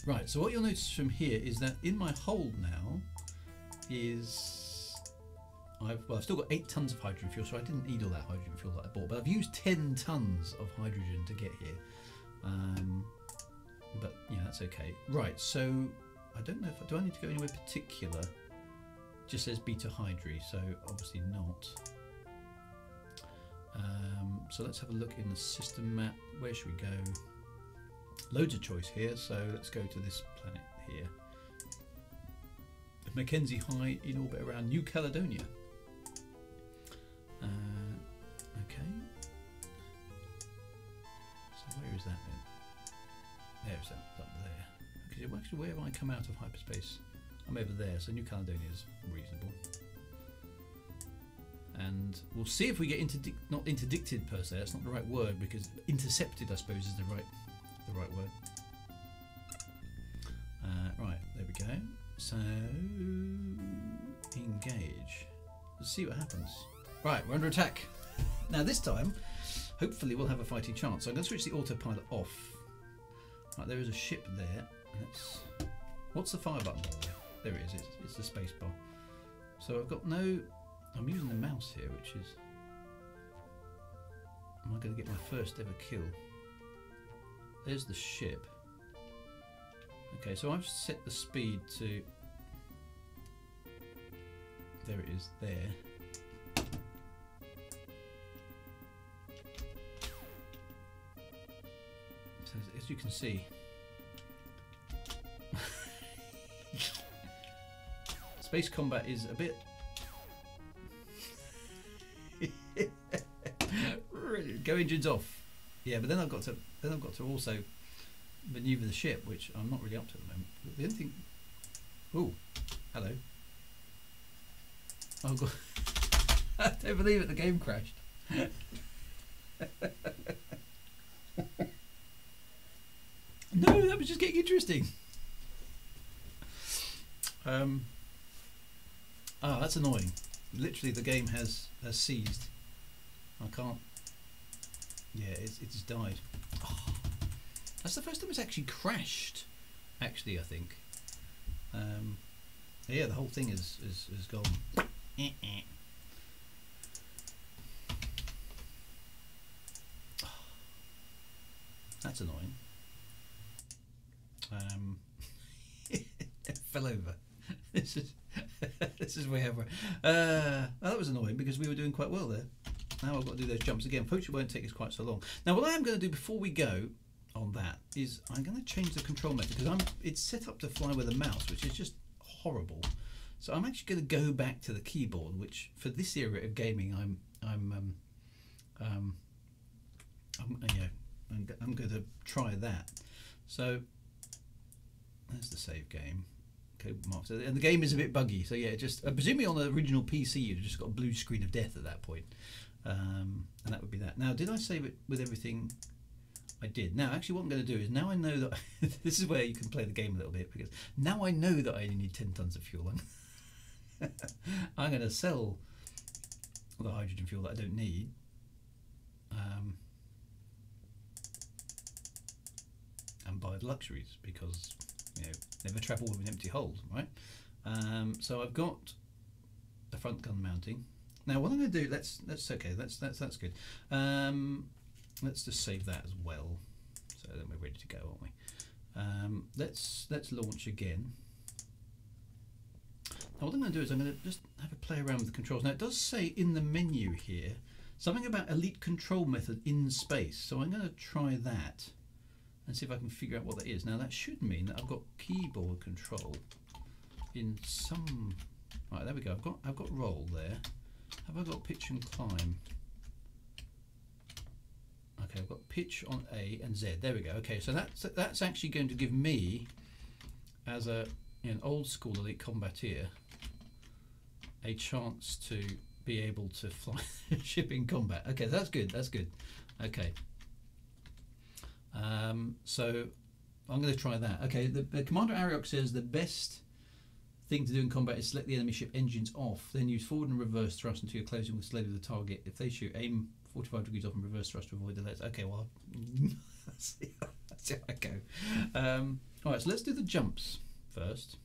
Right, so what you'll notice from here is that in my hold now is I've still got 8 tons of hydrogen fuel, so I didn't need all that hydrogen fuel that I bought, but I've used 10 tons of hydrogen to get here. But yeah, that's okay. Right, so I don't know if do I need to go anywhere particular. Just says beta hydri, so obviously not. So let's have a look in the system map. Where should we go? Loads of choice here, so let's go to this planet here. Mackenzie High in orbit around New Caledonia. Okay. So where is that then? There's that up there. Okay, actually, where have I come out of hyperspace? I'm over there, so New Caledonia is reasonable. And we'll see if we get not interdicted per se. That's not the right word, because intercepted, I suppose, is the right word. Right, there we go. So engage. Let's see what happens. Right, we're under attack. Now this time, hopefully we'll have a fighting chance. So I'm going to switch the autopilot off. Right, there is a ship there. What's the fire button? There it is. It's the space bar. So I've got no. I'm using the mouse here, which is. Am I going to get my first ever kill? There's the ship. Okay, so I've set the speed to. There it is. There. So as you can see. Space combat is a bit. Go engines off. Yeah, but then I've got to also maneuver the ship, which I'm not really up to at the moment. The only thing. Oh, hello. Oh god! I don't believe it. The game crashed. No, that was just getting interesting. That's annoying. Literally, the game has seized. I can't. Yeah, it just died. Oh, that's the first time it's actually crashed. Actually, I think. Yeah, the whole thing is gone. That's annoying. It fell over. This is where we're. That was annoying because we were doing quite well there. Now I've got to do those jumps again. Hopefully it won't take us quite so long. Now what I am going to do before we go on that is I'm going to change the control method because it's set up to fly with a mouse, which is just horrible. So I'm actually going to go back to the keyboard, which for this era of gaming I'm going to try that. So there's the save game. Okay, and the game is a bit buggy. So yeah, just presumably on the original PC you've just got a blue screen of death at that point. And that would be that. Now, did I save it with everything? I did. Now, actually, what I'm going to do is now I know that this is where you can play the game a little bit because now I know that I only need 10 tons of fuel. I'm going to sell the hydrogen fuel that I don't need. And buy the luxuries because never travel with an empty hold, right? So I've got the front gun mounting. Now what I'm going to do, that's okay. That's good. Let's just save that as well. So then we're ready to go, aren't we? Let's launch again. Now what I'm going to do is I'm going to just have a play around with the controls. Now it does say in the menu here something about elite control method in space. So I'm going to try that and see if I can figure out what that is. Now that should mean that I've got keyboard control in some. Right, there we go. I've got roll there. Have I got pitch and climb? Okay, I've got pitch on A and Z. There we go. Okay, so that's actually going to give me, as an old school elite combateer, a chance to be able to fly a ship in combat. Okay, that's good. That's good. Okay. So I'm going to try that. Okay, the Commander Ariok says the best thing to do in combat is select the enemy ship engines off, then use forward and reverse thrust until you're closing with slowly with the target. If they shoot, aim 45 degrees off and reverse thrust to avoid delays. Okay, well, let's see how I go. Alright, so let's do the jumps first.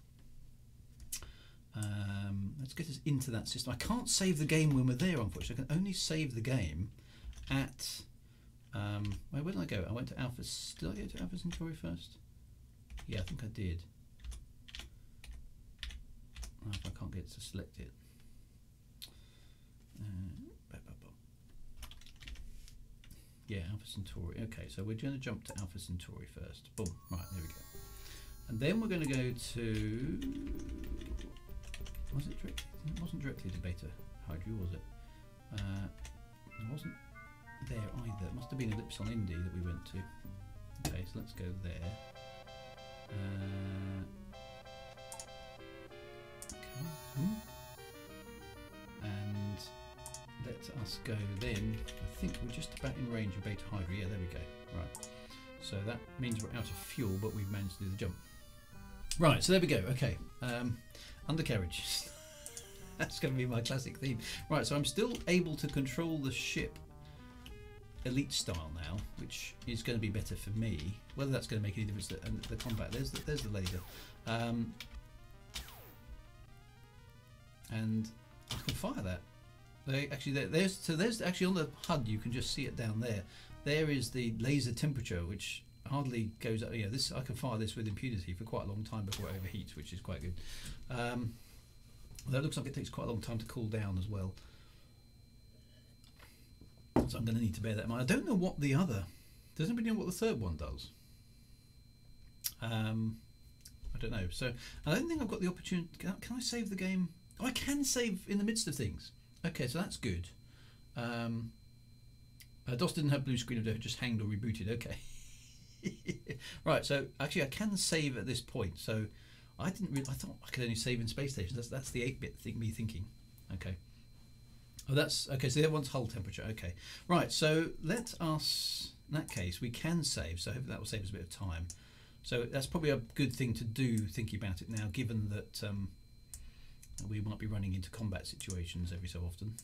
Let's get us into that system. I can't save the game when we're there, unfortunately. I can only save the game at... where did I go? I went to Alpha... Did I go to Alpha Centauri first? Yeah, I think I did. Oh, if I can't get to select it. Yeah, Alpha Centauri. Okay, so we're going to jump to Alpha Centauri first. Boom. Right, there we go. And then we're going to go to... Was it directly? It wasn't directly to Beta Hydra, was it? It wasn't there either. It must have been Ellipse on Indy that we went to. Okay, so let's go there. Okay. And let us go then. I think we're just about in range of Beta Hydra. Yeah, there we go. Right. So that means we're out of fuel, but we've managed to do the jump. Right, so there we go. Okay. Undercarriage. That's going to be my classic theme. Right, so I'm still able to control the ship elite style now, which is going to be better for me. Whether that's going to make any difference to the combat. There's the laser. And I can fire that. There's actually on the HUD, you can just see it down there. There is the laser temperature, which hardly goes up. Yeah, this I can fire this with impunity for quite a long time before it overheats, which is quite good. Although it looks like it takes quite a long time to cool down as well. So I'm going to need to bear that in mind. I don't know what the other... Does anybody know what the third one does? I don't know. So I don't think I've got the opportunity... Can I save the game? Oh, I can save in the midst of things. Okay, so that's good. DOS didn't have blue screen of death, just hanged or rebooted. Okay. Right, so actually I can save at this point. So I didn't really... I thought I could only save in space stations. That's the 8-bit thing, me thinking. Okay. Oh, that's... Okay, so that one's hull temperature. Okay. Right, so let us... In that case, we can save. So hopefully that will save us a bit of time. So that's probably a good thing to do, thinking about it now, given that we might be running into combat situations every so often.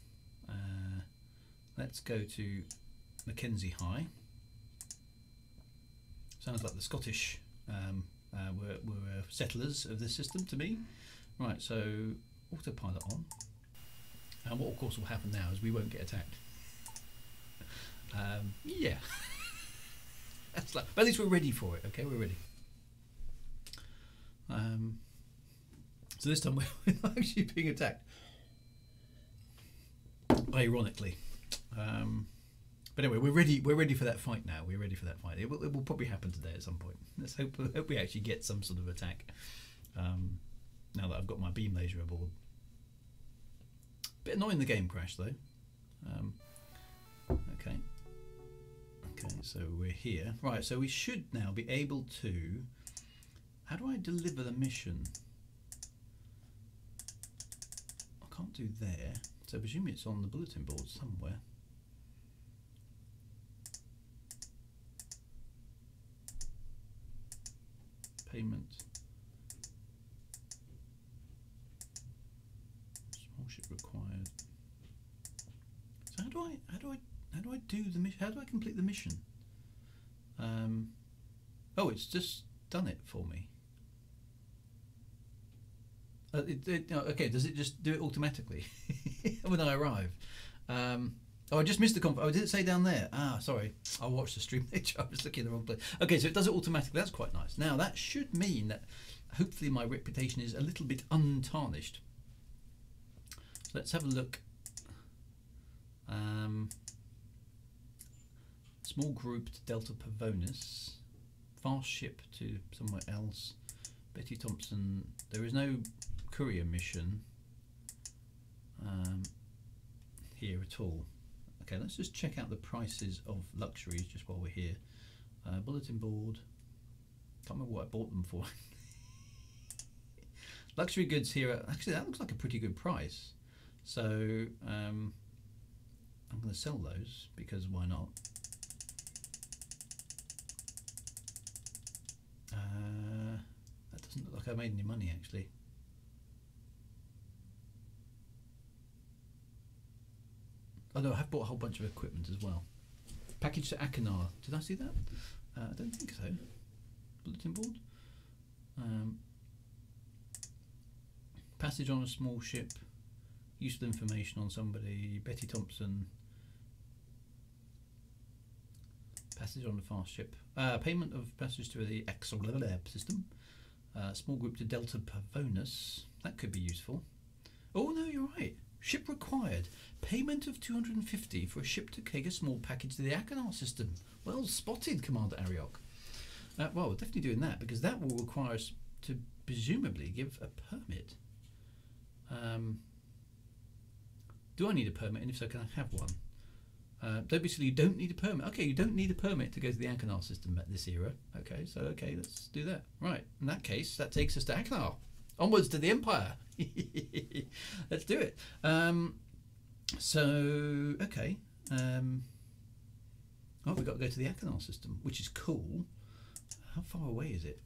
Let's go to Mackenzie High. Sounds like the Scottish were settlers of this system to me. Right, so autopilot on. And what of course will happen now is we won't get attacked. Yeah. That's like, but at least we're ready for it, okay? We're ready. So this time we're not actually being attacked. Ironically. But anyway, we're ready for that fight now. We're ready for that fight. It will probably happen today at some point. Let's hope we actually get some sort of attack. Now that I've got my beam laser aboard. Bit annoying the game crash though. Okay. Okay, so we're here. Right, so we should now be able to... How do I deliver the mission? I can't do there. So presumably it's on the bulletin board somewhere. Payment. Small ship required. So how do I do the mission? How do I complete the mission? Oh, it's just done it for me. Okay, does it just do it automatically when I arrive? Oh, I just missed the conf. Oh, did it say down there? Ah, sorry. I'll watch the stream later. I was looking in the wrong place. Okay, so it does it automatically. That's quite nice. Now, that should mean that hopefully my reputation is a little bit untarnished. So let's have a look. Small group to Delta Pavonis. Fast ship to somewhere else. Betty Thompson. There is no courier mission here at all. Okay, let's just check out the prices of luxuries just while we're here. Bulletin board. Can't remember what I bought them for. Luxury goods here. Actually, that looks like a pretty good price. So I'm going to sell those because why not? That doesn't look like I made any money actually. Oh no, I have bought a whole bunch of equipment as well. Package to Achenar. Did I see that? I don't think so. Bulletin board. Passage on a small ship. Useful information on somebody. Betty Thompson. Passage on a fast ship. Payment of passage to the Achenar system. Small group to Delta Pavonus. That could be useful. Oh no, you're right. Ship required. Payment of 250 for a ship to take a small package to the Achenar system. Well spotted, Commander Ariok. Well, we're definitely doing that because that will require us to presumably give a permit. Do I need a permit? And if so, can I have one? Basically, you don't need a permit. Okay, you don't need a permit to go to the Achenar system at this era. Okay, so let's do that. Right, in that case, that takes us to Achenar. Onwards to the Empire. Let's do it. Okay. Oh, we've got to go to the Achenar system, which is cool. How far away is it?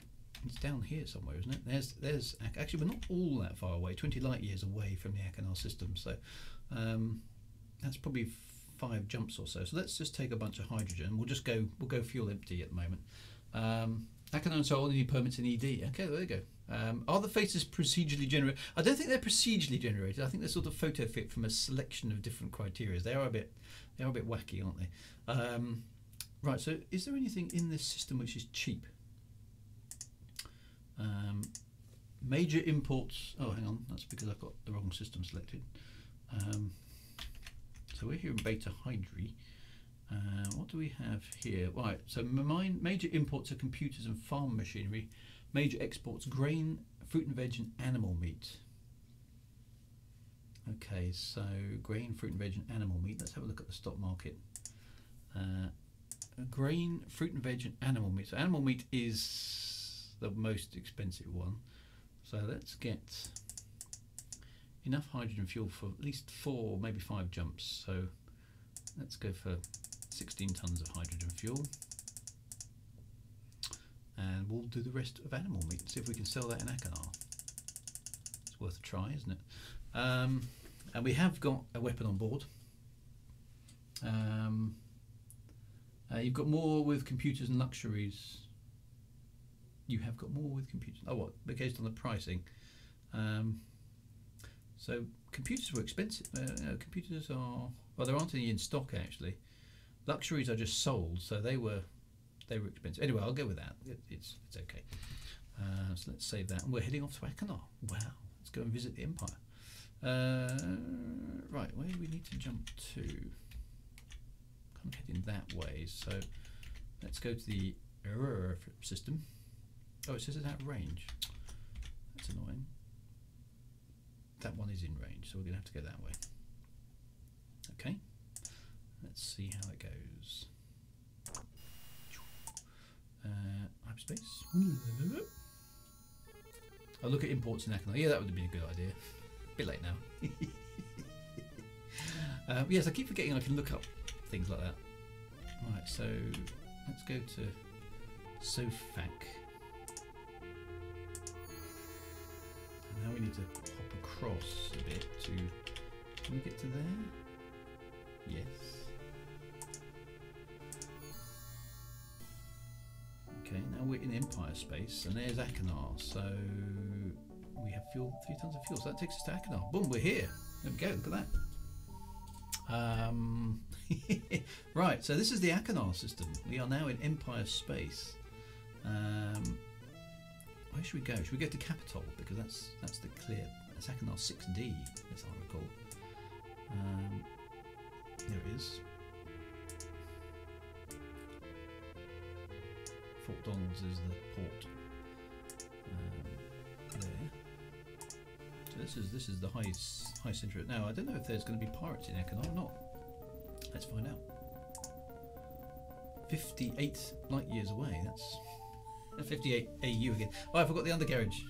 It's down here somewhere, isn't it? There's actually, we're not all that far away. 20 light years away from the Achenar system. So that's probably 5 jumps or so. So let's just take a bunch of hydrogen. We'll go fuel empty at the moment. Achenar and so on, need permits in ED. Okay, there you go. Are the faces procedurally generated? I don't think they're procedurally generated. I think they're sort of photo fit from a selection of different criteria. They are a bit wacky, aren't they? Right. So, is there anything in this system which is cheap? Major imports. Oh, hang on. That's because I've got the wrong system selected. So we're here in Beta Hydri. What do we have here? Right. So major imports are computers and farm machinery. Major exports: grain, fruit and veg, and animal meat. Okay, so grain, fruit and veg, and animal meat. Let's have a look at the stock market. Grain, fruit and veg, and animal meat. So animal meat is the most expensive one. So let's get enough hydrogen fuel for at least 4, maybe 5 jumps. So let's go for 16 tons of hydrogen fuel. And we'll do the rest of animal meat and see if we can sell that in Achenar. It's worth a try, isn't it? And we have got a weapon on board. You've got more with computers and luxuries. You have got more with computers. Oh, what? Based on the pricing. So computers were expensive. Computers are, well, there aren't any in stock actually. Luxuries are just sold, so they were expensive. Anyway, I'll go with that. It's okay. So let's save that. And we're heading off to Achenar. Wow. Let's go and visit the Empire. Right, where do we need to jump to? I'm heading that way. So let's go to the system. Oh, it says it's out of range. That's annoying. That one is in range, so we're going to have to go that way. Okay. Let's see how it goes. Hyperspace. I'll look at imports in Achenar. Yeah, that would have been a good idea. A bit late now. Yes, I keep forgetting I can look up things like that. Right, so let's go to Sofak. And now we need to hop across a bit to... Can we get to there? Yes. Okay, now we're in Empire space, and there's Achenar. So we have fuel, 3 tons of fuel. So that takes us to Achenar. Boom, we're here. There we go. Look at that. Right, so this is the Achenar system. We are now in Empire space. Where should we go? Should we go to Capitol, because that's the clear. That's Achenar 6D, as I recall. There it is. Fort Donalds is the port. There. So this is the high centre. Now I don't know if there's going to be pirates in Achenar or not. Let's find out. 58 light years away. That's 58 AU again. Oh, I forgot the undercarriage.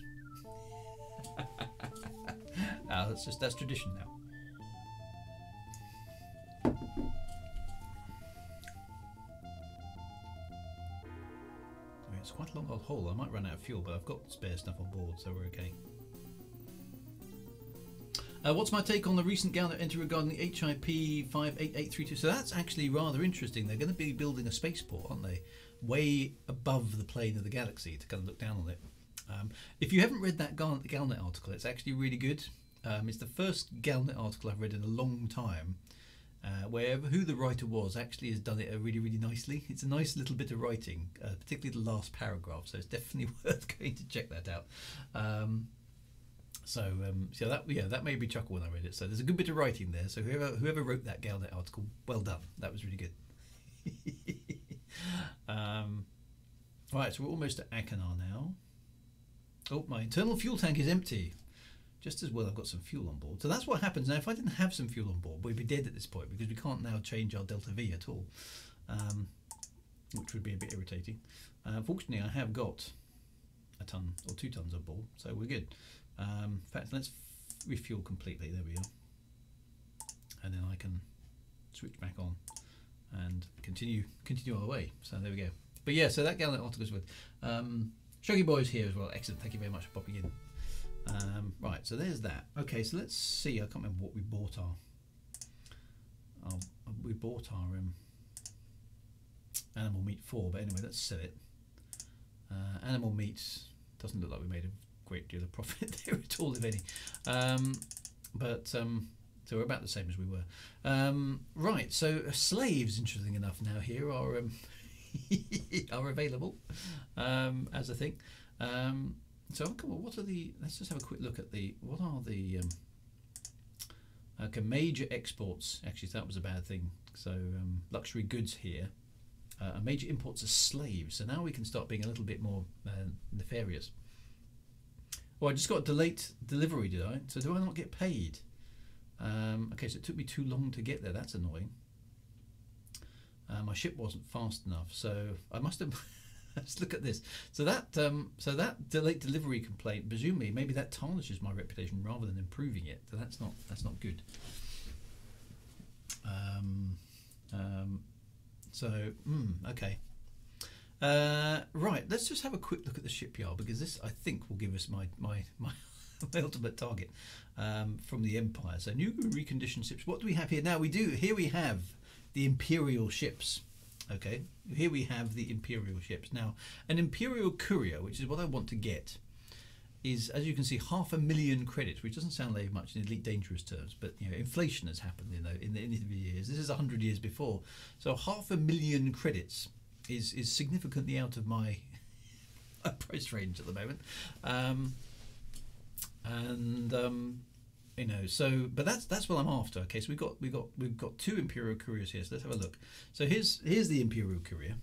That's tradition now. It's quite a long old haul. I might run out of fuel, but I've got spare stuff on board, so we're okay. What's my take on the recent Galnet entry regarding the HIP 58832? So that's actually rather interesting. They're going to be building a spaceport, aren't they? Way above the plane of the galaxy to kind of look down on it. If you haven't read that Galnet article, it's actually really good. It's the first Galnet article I've read in a long time, where who the writer was actually has done it really nicely. It's a nice little bit of writing, particularly the last paragraph, so it's definitely worth going to check that out. So that made me chuckle when I read it. So there's a good bit of writing there. So whoever wrote that Galnet article, well done. That was really good. Right, so we're almost at Achenar now. Oh, my internal fuel tank is empty. Just as well I've got some fuel on board. So that's what happens now. If I didn't have some fuel on board, we'd be dead at this point because we can't now change our Delta V at all, which would be a bit irritating. Fortunately, I have got a ton or 2 tons on board, so we're good. In fact, let's refuel completely. There we are. And then I can switch back on and continue our way. So there we go. But yeah, so that Galnet article is with Shoggy Boy's here as well. Excellent. Thank you very much for popping in. Right, so there's that. Okay, so let's see. I can't remember what we bought our animal meat for, but anyway, let's sell it. Animal meat doesn't look like we made a great deal of profit there at all, if any. So we're about the same as we were. Right, so slaves, interesting enough, now here are are available as a thing. So what are the? Let's just have a quick look at what are the major exports. Actually, that was a bad thing. So luxury goods here. A major imports are slaves. So now we can start being a little bit more nefarious. Well, I just got a delayed delivery, did I? So do I not get paid? Okay, so it took me too long to get there. That's annoying. My ship wasn't fast enough, so I must have. Let's look at this. So that delayed delivery complaint, presumably, maybe that tarnishes my reputation rather than improving it. So that's not good. Okay. Right. Let's just have a quick look at the shipyard because this, I think, will give us my ultimate target from the Empire. So new reconditioned ships. What do we have here now? Here we have the Imperial ships. Okay, here we have the Imperial ships. Now, an Imperial Courier, which is what I want to get, is, as you can see, 500,000 credits, which doesn't sound like much in Elite Dangerous terms, but inflation has happened in the years. This is 100 years before, so 500,000 credits is significantly out of my price range at the moment, but that's what I'm after. Okay, so we've got 2 Imperial Couriers here. So let's have a look. So here's the Imperial Courier,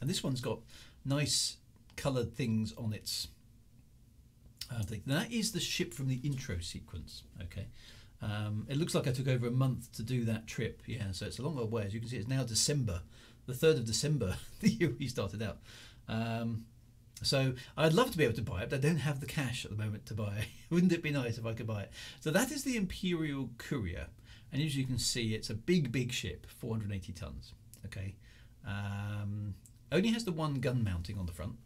and this one's got nice coloured things on its thing. That is the ship from the intro sequence. Okay, it looks like I took over a month to do that trip. Yeah, so it's a long old way. As you can see, it's now December, the 3rd of December, the year we started out. So I'd love to be able to buy it, but I don't have the cash at the moment to buy it. Wouldn't it be nice if I could buy it? So that is the Imperial Courier, and as you can see, it's a big ship, 480 tons. Okay, only has the 1 gun mounting on the front,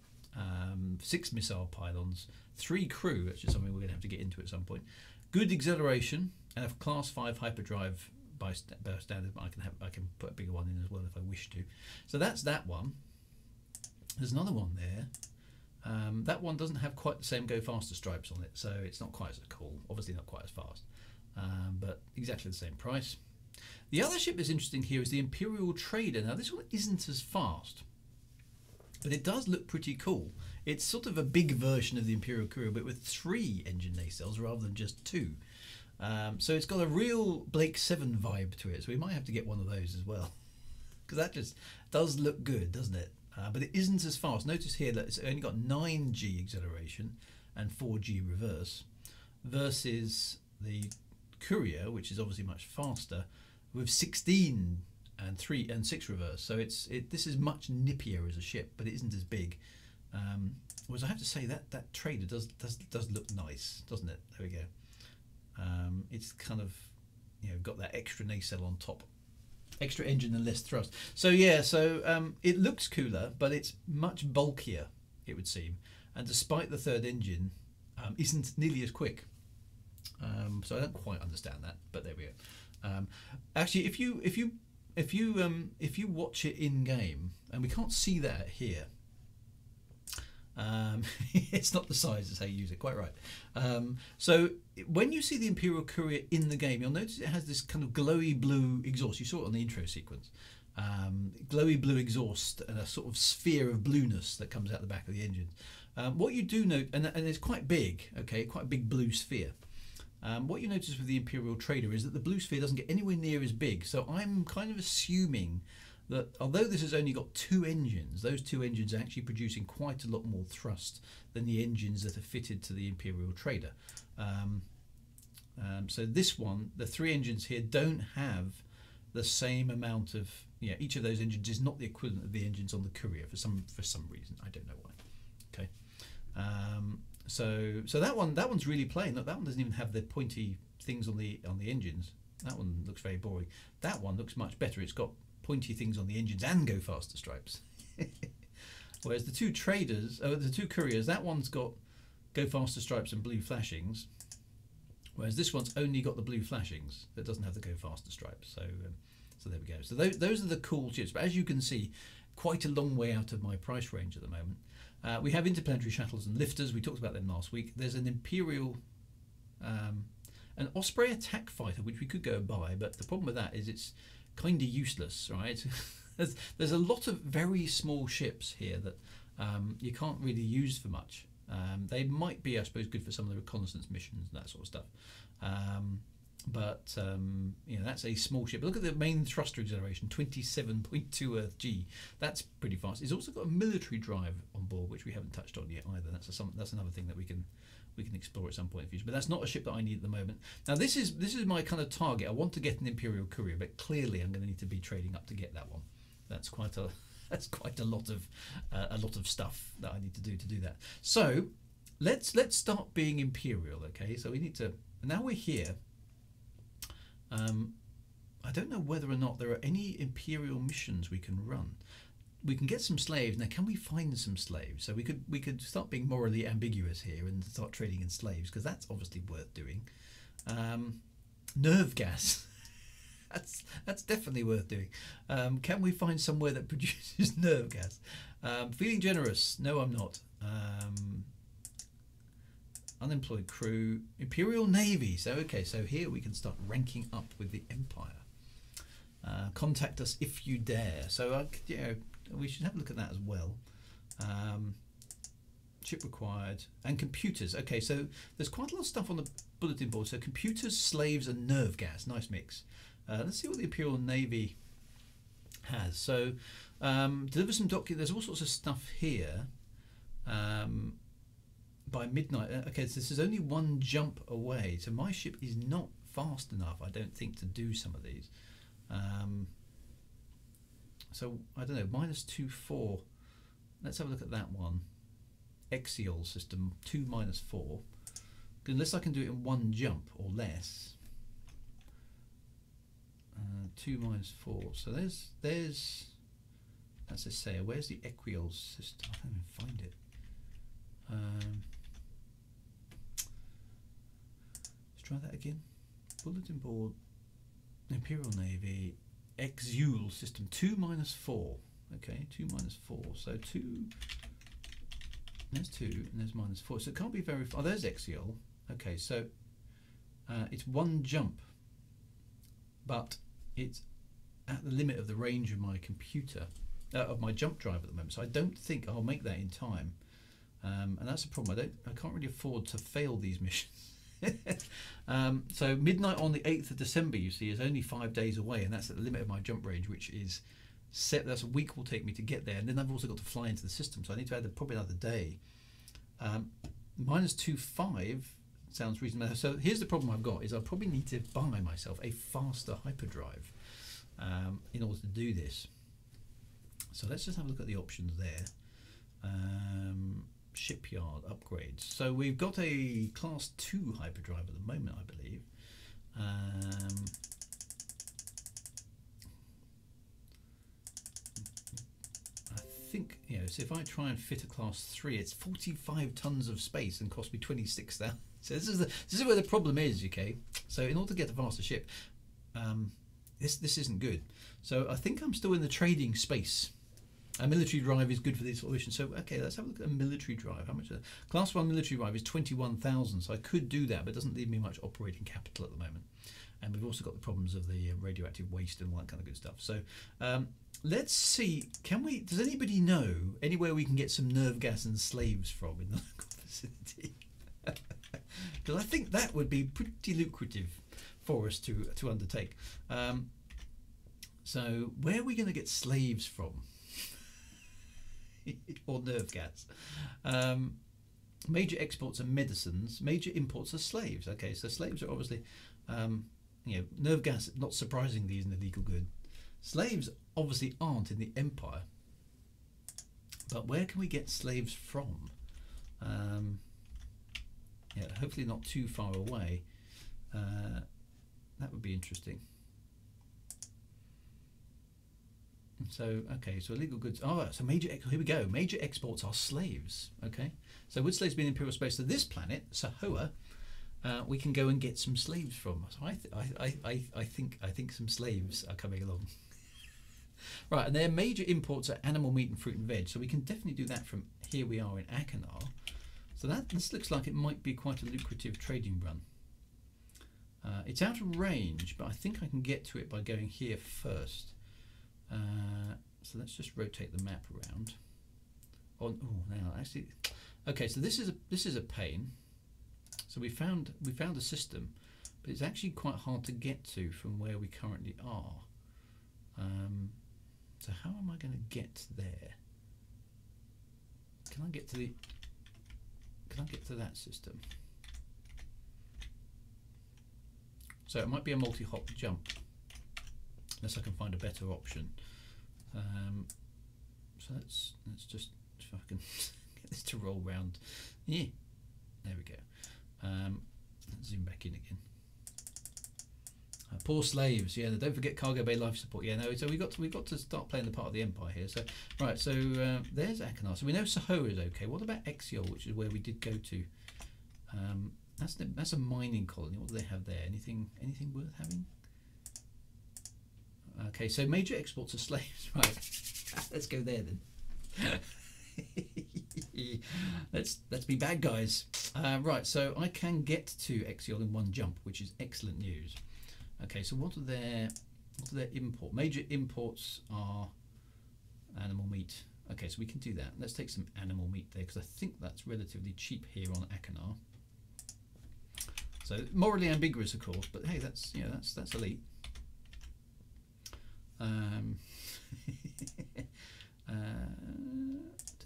6 missile pylons, 3 crew, which is something we're going to have to get into at some point. Good acceleration, and a Class 5 hyperdrive by standard. I can put a bigger one in as well if I wish to. So that's that one. There's another one there. That one doesn't have quite the same go faster stripes on it, so it's not quite as cool. Obviously not quite as fast, but exactly the same price. The other ship that's interesting here is the Imperial Trader. Now this one isn't as fast, but it does look pretty cool. It's sort of a big version of the Imperial Courier, but with 3 engine nacelles rather than just 2. So it's got a real Blake 7 vibe to it, so we might have to get one of those as well, because that just does look good, doesn't it? But it isn't as fast. Notice here that it's only got 9G acceleration and 4G reverse, versus the Courier, which is obviously much faster, with 16 and 3 and 6 reverse. So this is much nippier as a ship, but it isn't as big. Whereas I have to say that Trader does look nice, doesn't it? There we go. It's kind of got that extra nacelle on top. Extra engine and less thrust. So yeah, it looks cooler, but it's much bulkier, it would seem. And despite the 3rd engine, isn't nearly as quick. So I don't quite understand that, but there we go. Actually, if you watch it in game, and we can't see that here. It's not the size, it's how you use it, quite right. So when you see the Imperial Courier in the game, you'll notice it has this kind of glowy blue exhaust. You saw it on the intro sequence. Glowy blue exhaust and a sort of sphere of blueness that comes out the back of the engine. What you do note, and it's quite big, okay, quite a big blue sphere. What you notice with the Imperial Trader is that the blue sphere doesn't get anywhere near as big. So I'm kind of assuming that although this has only got 2 engines, those 2 engines are actually producing quite a lot more thrust than the engines that are fitted to the Imperial Trader. So this one, the 3 engines here don't have the same amount of, each of those engines is not the equivalent of the engines on the Courier for some reason. I don't know why. Okay. So that one's really plain. Look, that one doesn't even have the pointy things on the engines. That one looks very boring. That one looks much better. It's got pointy things on the engines and go faster stripes. Whereas the 2 traders, the 2 couriers, that one's got go faster stripes and blue flashings, whereas this one's only got the blue flashings. That doesn't have the go faster stripes. So there we go. So those are the cool ships. But as you can see, quite a long way out of my price range at the moment. We have interplanetary shuttles and lifters. We talked about them last week. There's an Imperial, an Osprey attack fighter, which we could go and buy, but the problem with that is it's kind of useless, right? there's a lot of very small ships here that you can't really use for much. They might be, I suppose, good for some of the reconnaissance missions and that sort of stuff. But that's a small ship. Look at the main thruster acceleration, 27.2 Earth G. That's pretty fast. It's also got a military drive on board, which we haven't touched on yet either. That's another thing that we can explore at some point in the future. But that's not a ship that I need at the moment. Now this is my kind of target. I want to get an Imperial Courier, but clearly I'm going to need to be trading up to get that one. That's quite a lot of stuff that I need to do that. So let's start being Imperial. Okay, so we need to. Now we're here. I don't know whether or not there are any Imperial missions we can run. We can get some slaves. Now, can we find some slaves? So we could start being morally ambiguous here and start trading in slaves, because that's obviously worth doing. Nerve gas. That's definitely worth doing. Can we find somewhere that produces nerve gas? Feeling generous. No, I'm not. Unemployed crew, Imperial Navy. So okay, so here we can start ranking up with the Empire. Contact us if you dare. So we should have a look at that as well. Ship required and computers. Okay, so there's quite a lot of stuff on the bulletin board. So computers, slaves, and nerve gas. Nice mix. Let's see what the Imperial Navy has. So deliver some documents. There's all sorts of stuff here. By midnight, okay, so this is only 1 jump away, so my ship is not fast enough, I don't think, to do some of these. So I don't know, -2-4. Let's have a look at that one. Axial system 2 -4. Unless I can do it in 1 jump or less. 2 -4. So there's. As I say, where's the Axial system? I can't even find it. Let's try that again. Bulletin board, Imperial Navy, Axial system 2 -4. Okay, 2 -4. So 2. There's 2 and there's -4. So it can't be very far. Oh, there's Axial. Okay, so it's 1 jump, but it's at the limit of the range of my computer, of my jump drive at the moment. So I don't think I'll make that in time. And that's a problem. I can't really afford to fail these missions. So midnight on the 8th of December, you see, is only 5 days away, and that's at the limit of my jump range, which is set. That's a week will take me to get there, and then I've also got to fly into the system, so I need to add probably another day. -2-5 sounds reasonable. So here's the problem I've got: is I probably need to buy myself a faster hyperdrive in order to do this. So let's just have a look at the options there. Shipyard Upgrades. So we've got a Class 2 hyperdrive at the moment, I believe. I think, so if I try and fit a Class 3, it's 45 tons of space and cost me 26,000. So this is where the problem is. Okay, so in order to get a faster ship, this isn't good. So I think I'm still in the trading space. A military drive is good for this solution. So okay, let's have a look at a military drive. How much? Class 1 military drive is 21,000. So I could do that, but it doesn't leave me much operating capital at the moment. And we've also got the problems of the radioactive waste and all that kind of good stuff. So let's see. Can we? Does anybody know anywhere we can get some nerve gas and slaves from in the local vicinity? Because I think that would be pretty lucrative for us to undertake. So where are we going to get slaves from? Or nerve gas? Major exports are medicines. Major imports are slaves. Okay, so slaves are obviously, nerve gas, not surprisingly, is an illegal good. Slaves obviously aren't in the Empire. But where can we get slaves from? Hopefully not too far away. That would be interesting. So okay, so illegal goods. Oh, so here we go. Major exports are slaves. Okay, so would slaves be in imperial space to this planet, Sahoa? We can go and get some slaves from. So I think some slaves are coming along. Right, and their major imports are animal meat and fruit and veg. So we can definitely do that from here. We are in Achenar. So this looks like it might be quite a lucrative trading run. It's out of range, but I think I can get to it by going here first. So let's just rotate the map around. Now actually, okay. So this is a pain. So we found a system, but it's actually quite hard to get to from where we currently are. So how am I going to get there? Can I get to that system? So it might be a multi-hop jump, unless I can find a better option. So let's just if I can get this to roll round. Yeah, there we go. Let's zoom back in again. Poor slaves. Yeah, don't forget cargo bay life support. Yeah, no. So we got to start playing the part of the Empire here. So right. So there's Achenar. So we know Sahoa is okay. What about Exiol, which is where we did go to? That's a mining colony. What do they have there? Anything worth having? Okay, so major exports are slaves. Right, let's go there then. let's be bad guys. Right, so I can get to Exiol in one jump, which is excellent news. Okay, so what are their import? Major imports are animal meat. Okay, so we can do that. Let's take some animal meat there because I think that's relatively cheap here on Achenar. So morally ambiguous, of course, but hey, that's elite. Did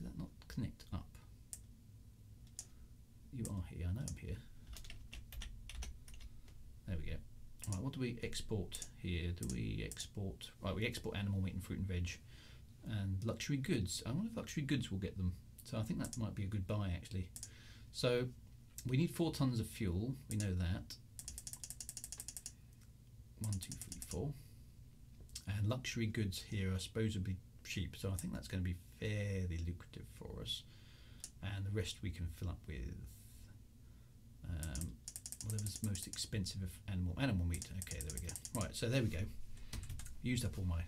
that not connect up? You are here. I know I'm here. There we go. Right, what do we export here? Do we export? Right, we export animal meat and fruit and veg, and luxury goods. I wonder if luxury goods will get them. So I think that might be a good buy actually. So we need 4 tons of fuel. We know that. 1, 2, 3, 4. And luxury goods here are supposedly cheap, so I think that's going to be fairly lucrative for us. And the rest we can fill up with whatever's most expensive of animal meat. Okay, there we go. Right, so there we go. Used up all my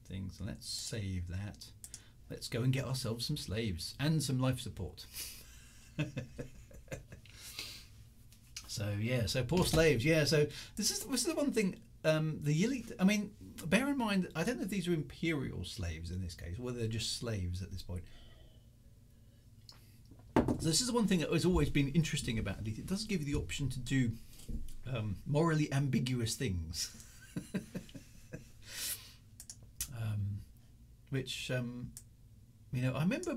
things, so let's save that. Let's go and get ourselves some slaves and some life support. So yeah, so poor slaves. Yeah, so this is the one thing. The elite. I mean, bear in mind, I don't know if these are imperial slaves in this case, or whether they're just slaves at this point. So this is the one thing that has always been interesting about elite. It does give you the option to do morally ambiguous things, which I remember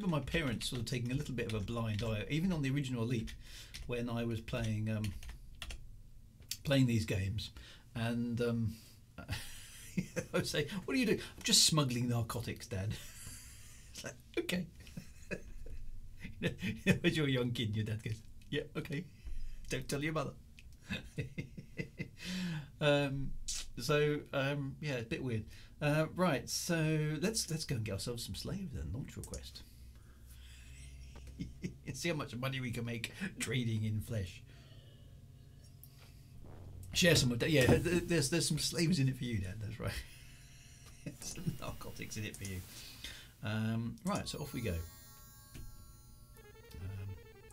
my parents sort of taking a little bit of a blind eye, even on the original Elite, when I was playing these games, and I would say, "What are you doing?" "I'm just smuggling narcotics, Dad." It's like, okay. As you're a young kid, your dad goes, "Yeah, okay. Don't tell your mother." Yeah, it's a bit weird. Right, so let's go and get ourselves some slaves then. Launch request. See how much money we can make trading in flesh. Share some of that. Yeah, there's some slaves in it for you, Dad. That's right. Some narcotics in it for you. Right, so off we go.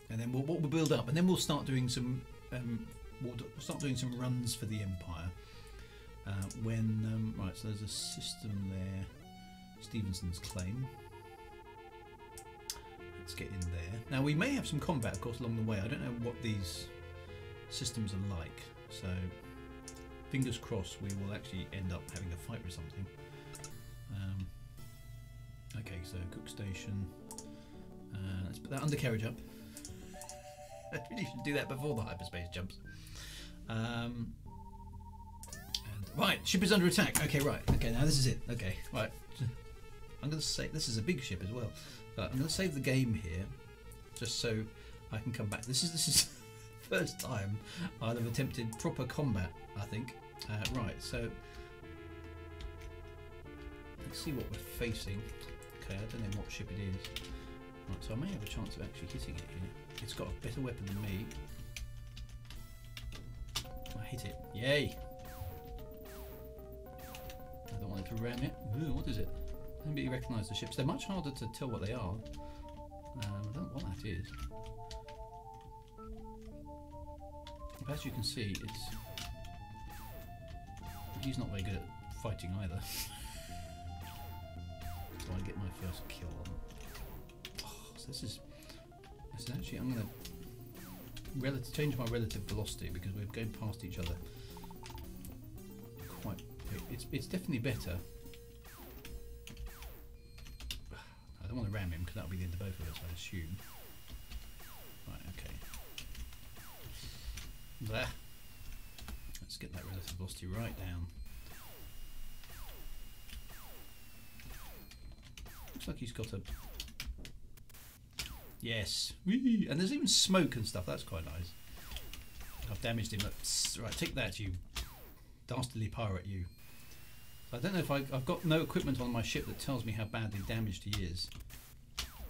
And then we'll build up, and then we'll start doing some runs for the Empire. Right, so there's a system there. Stevenson's claim. Let's get in there. Now we may have some combat, of course, along the way. I don't know what these systems are like, so fingers crossed we will actually end up having a fight with something. Okay, so cook station. Let's put that undercarriage up. I really should do that before the hyperspace jumps. And right, ship is under attack. Okay, right. Okay, now this is it. Okay, right. I'm going to say this is a big ship as well, but I'm going to save the game here, just so I can come back. This is the first time I'll have attempted proper combat, I think. Right, so let's see what we're facing. Okay, I don't know what ship it is. Right, so I may have a chance of actually hitting it here. It's got a better weapon than me. I hit it. Yay! I don't want it to ram it. Ooh, what is it? I don't really recognise the ships. They're much harder to tell what they are. I don't know what that is. But as you can see, he's not very good at fighting either. So I get my first kill on. Oh, so this is actually, I'm going to change my relative velocity because we're going past each other quite. It's definitely better. I don't want to ram him because that'll be the end of both of us, I assume. Right, okay. There. Let's get that relative velocity right down. Looks like he's got a... Yes. Whee! And there's even smoke and stuff. That's quite nice. I've damaged him. Right, take that, you dastardly pirate, you. I don't know if I've got no equipment on my ship that tells me how badly damaged he is,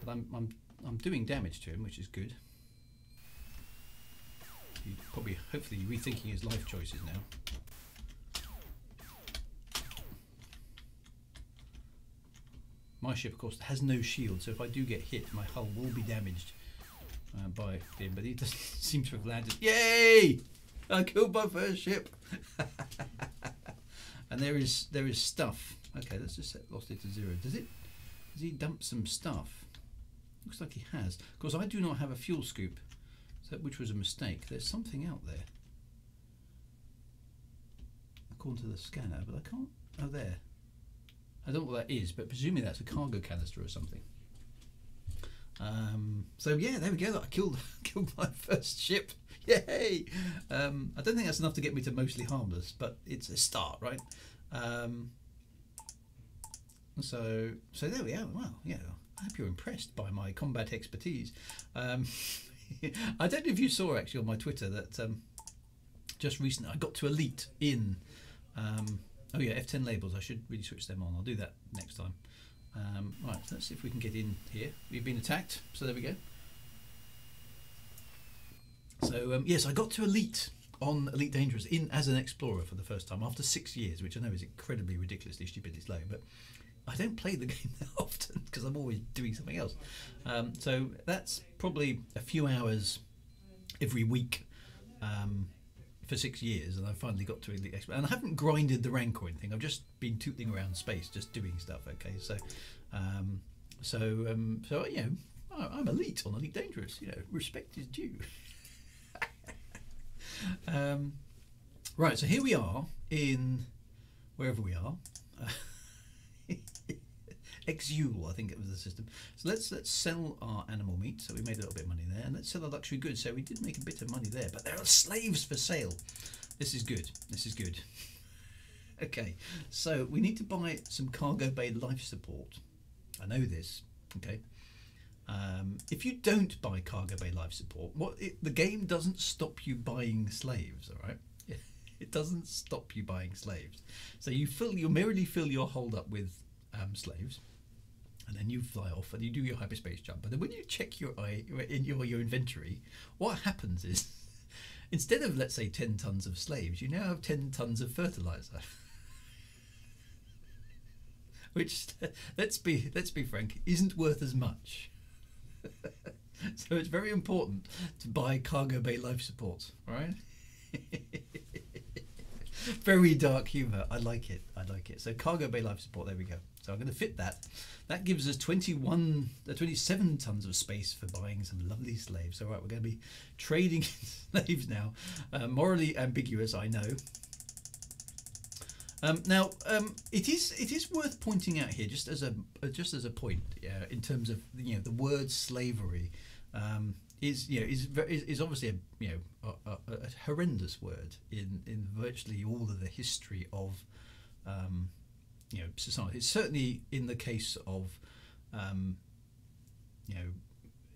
but I'm doing damage to him, which is good. He's probably, hopefully, rethinking his life choices now. My ship, of course, has no shield, so if I do get hit, my hull will be damaged by him. But he doesn't seem to have landed. Yay! I killed my first ship. And there is stuff. Okay, let's just set velocity to 0. Does he dump some stuff? Looks like he has. Of course, I do not have a fuel scoop, which was a mistake. There's something out there, according to the scanner, but I can't. Oh, there. I don't know what that is, but presumably that's a cargo canister or something. So yeah, there we go. I killed my first ship. Yay! I don't think that's enough to get me to mostly harmless, but it's a start, right? So there we are. Wow, yeah. I hope you're impressed by my combat expertise. I don't know if you saw actually on my Twitter that just recently I got to elite in. Oh yeah, F10 labels. I should really switch them on. I'll do that next time. Right, let's see if we can get in here. We've been attacked, so there we go. So yes, I got to elite on Elite Dangerous as an explorer for the first time after 6 years, which I know is incredibly ridiculously stupidly slow, but I don't play the game that often because I'm always doing something else. So that's probably a few hours every week for 6 years, and I finally got to Elite Expert. And I haven't grinded the rank or anything. I've just been tootling around space, just doing stuff. Okay, so you know, I'm elite on Elite Dangerous. You know, respect is due. Right, so here we are in wherever we are. Exule, I think it was the system. So let's sell our animal meat. So we made a little bit of money there, and let's sell our luxury goods. So we did make a bit of money there, but there are slaves for sale. This is good. This is good. Okay, so we need to buy some cargo bay life support. I know this. Okay. If you don't buy cargo bay life support, the game doesn't stop you buying slaves. All right. It doesn't stop you buying slaves. So you merely fill your hold up with slaves. and then you fly off and you do your hyperspace jump. And then when you check your inventory, what happens is, instead of, let's say, 10 tons of slaves, you now have 10 tons of fertilizer. Which, let's be frank, isn't worth as much. So it's very important to buy cargo bay life support, right? Very dark humour. I like it. So cargo bay life support, there we go. So I'm going to fit that. That gives us 27 tons of space for buying some lovely slaves. All right, we're going to be trading slaves now. Morally ambiguous, I know. Now, it is worth pointing out here, just as a point, in terms of the word slavery, is obviously a horrendous word in virtually all of the history of society. It's certainly in the case of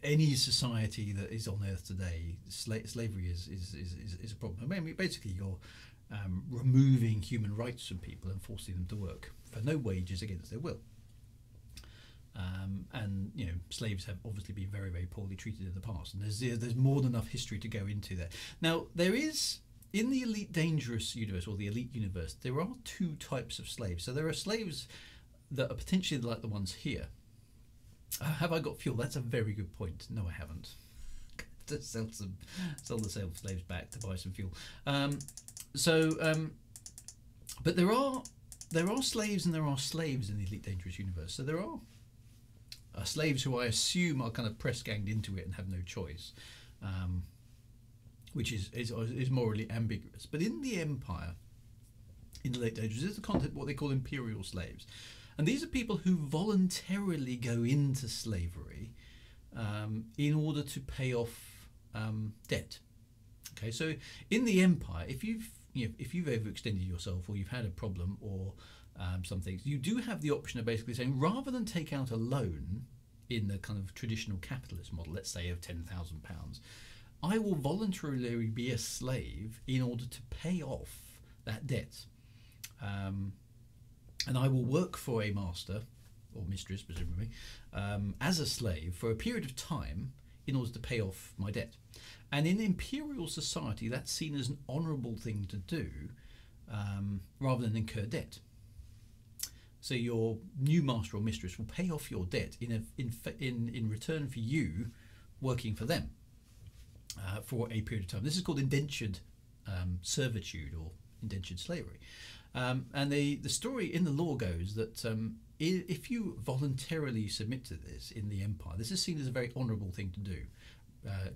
any society that is on Earth today. Slavery is a problem. I mean, basically, you're removing human rights from people and forcing them to work for no wages against their will. And slaves have obviously been very, very poorly treated in the past, and there's more than enough history to go into there. Now, there is, in the Elite Dangerous universe, or the Elite universe, there are two types of slaves. So there are slaves that are potentially like the ones here. Have I got fuel? That's a very good point. No, I haven't. To sell the slaves back to buy some fuel. But there are slaves and there are slaves in the Elite Dangerous universe. So there are slaves who I assume are kind of press ganged into it and have no choice, which is morally ambiguous. But in the Empire, in the Late Dangerous, there's the concept what they call Imperial Slaves, and these are people who voluntarily go into slavery in order to pay off debt. Okay, so in the Empire, if you've overextended yourself, or you've had a problem, or some things, you do have the option of basically saying, rather than take out a loan in the kind of traditional capitalist model, let's say of £10,000, I will voluntarily be a slave in order to pay off that debt, and I will work for a master or mistress, presumably, as a slave for a period of time in order to pay off my debt. And in imperial society, that's seen as an honourable thing to do, rather than incur debt. So your new master or mistress will pay off your debt in return for you working for them for a period of time. This is called indentured servitude, or indentured slavery. And the story in the lore goes that if you voluntarily submit to this in the Empire, this is seen as a very honourable thing to do.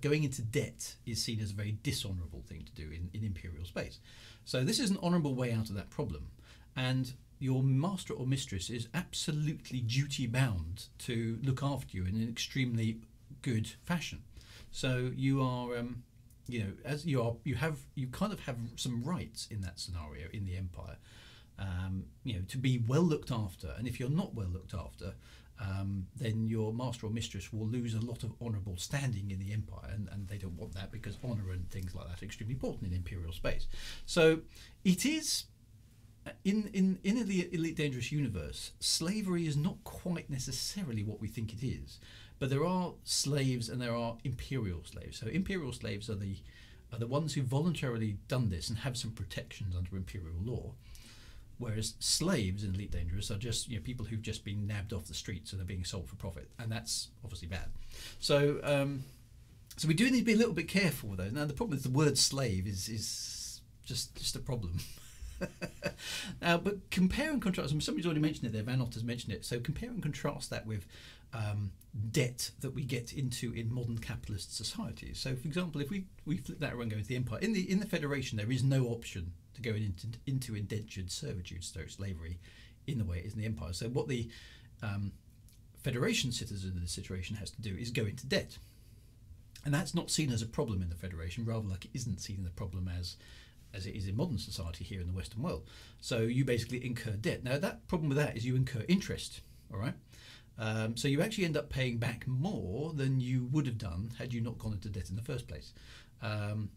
Going into debt is seen as a very dishonourable thing to do in imperial space. So this is an honourable way out of that problem, and your master or mistress is absolutely duty bound to look after you in an extremely good fashion. So you are, you kind of have some rights in that scenario in the Empire, to be well looked after. And if you're not well looked after, then your master or mistress will lose a lot of honourable standing in the Empire, and they don't want that, because honour and things like that are extremely important in imperial space. So it is, in the Elite Dangerous universe, slavery is not quite necessarily what we think it is, but there are slaves and there are imperial slaves. So imperial slaves are the ones who voluntarily done this and have some protections under imperial law, whereas slaves in Elite Dangerous are just people who've just been nabbed off the streets and are being sold for profit, and that's obviously bad. So so we do need to be a little bit careful with those. Now the problem is the word slave is just a problem. But compare and contrast, somebody's already mentioned it there, Van Ott has mentioned it, so compare and contrast that with debt that we get into in modern capitalist societies. So for example, if we flip that around and go into the Empire, in the Federation there is no option to go into indentured servitude, so slavery, in the way it is in the Empire. So what the Federation citizen in this situation has to do is go into debt, and that's not seen as a problem in the Federation, rather like it isn't seen as a problem as it is in modern society here in the Western world. So you basically incur debt. Now that problem with that is you incur interest, all right? So you actually end up paying back more than you would have done had you not gone into debt in the first place. And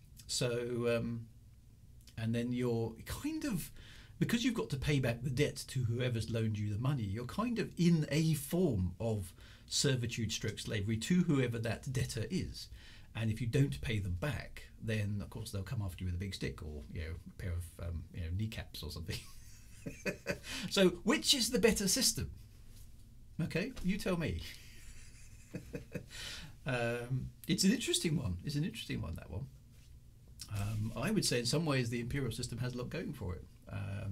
then you're kind of, because you've got to pay back the debt to whoever's loaned you the money, you're kind of in a form of servitude stroke slavery to whoever that debtor is. And if you don't pay them back, then of course they'll come after you with a big stick, or a pair of kneecaps or something. So which is the better system? Okay, you tell me. It's an interesting one. It's an interesting one, that one. I would say in some ways the imperial system has a lot going for it.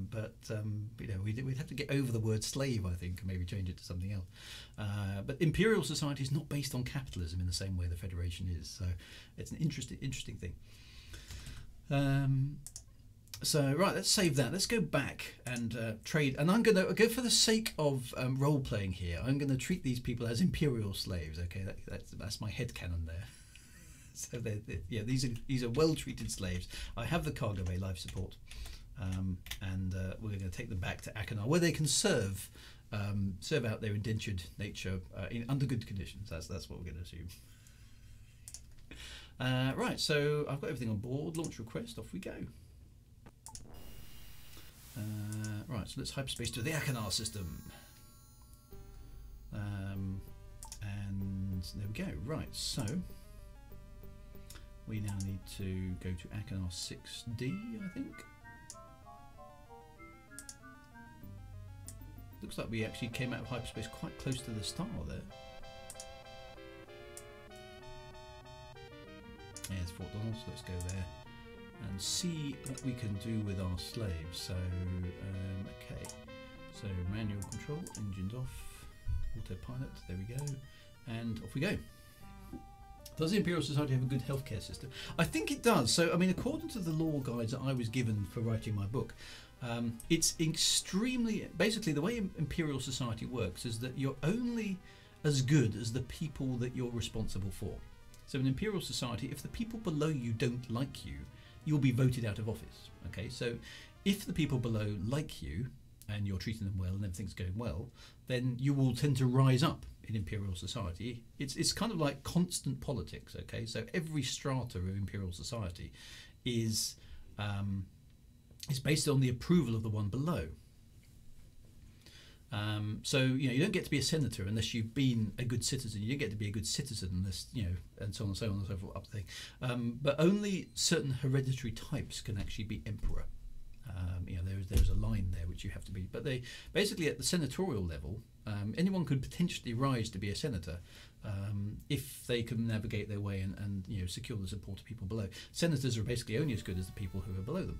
But we'd have to get over the word slave, I think, and maybe change it to something else. But imperial society is not based on capitalism in the same way the Federation is, so it's an interesting thing. So right, let's save that. Let's go back and trade. And I'm going to go, for the sake of role playing here, I'm going to treat these people as imperial slaves. Okay, that's my headcanon there. So these are well treated slaves. I have the cargo bay life support. And we're going to take them back to Achenar, where they can serve out their indentured nature under good conditions. That's what we're going to assume. Right, so I've got everything on board. Launch request. Off we go. Right, so let's hyperspace to the Achenar system. And there we go. Right, so we now need to go to Achenar 6D, I think. Looks like we actually came out of hyperspace quite close to the star there. There's Fort Donald, so let's go there and see what we can do with our slaves. So, okay, so manual control, engines off, autopilot, there we go, and off we go. Does the Imperial Society have a good healthcare system? I think it does. So, I mean, according to the law guides that I was given for writing my book, it's extremely, basically the way Imperial Society works is that you're only as good as the people that you're responsible for. So in Imperial Society, if the people below you don't like you, you'll be voted out of office. Okay, so if the people below like you and you're treating them well and everything's going well, then you will tend to rise up in Imperial Society. It's kind of like constant politics. Okay, so every strata of Imperial Society is based on the approval of the one below. So you don't get to be a senator unless you've been a good citizen. You don't get to be a good citizen unless and so on and so on and so forth up the thing. But only certain hereditary types can actually be emperor. There's a line there which you have to be. But they basically at the senatorial level, anyone could potentially rise to be a senator if they can navigate their way and secure the support of people below. Senators are basically only as good as the people who are below them.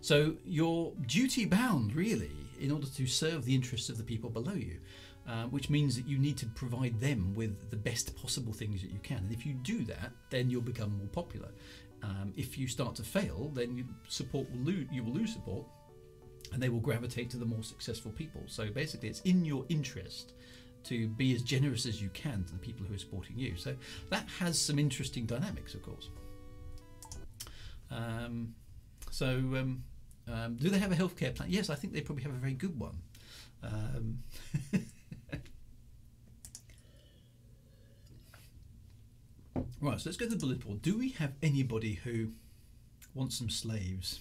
So you're duty bound, really, in order to serve the interests of the people below you, which means that you need to provide them with the best possible things that you can. And if you do that, then you'll become more popular. If you start to fail, then you will lose support, and they will gravitate to the more successful people. So basically, it's in your interest to be as generous as you can to the people who are supporting you. So that has some interesting dynamics, of course. Do they have a healthcare plan? Yes, I think they probably have a very good one. Right, so let's go to the bullet board. Do we have anybody who wants some slaves?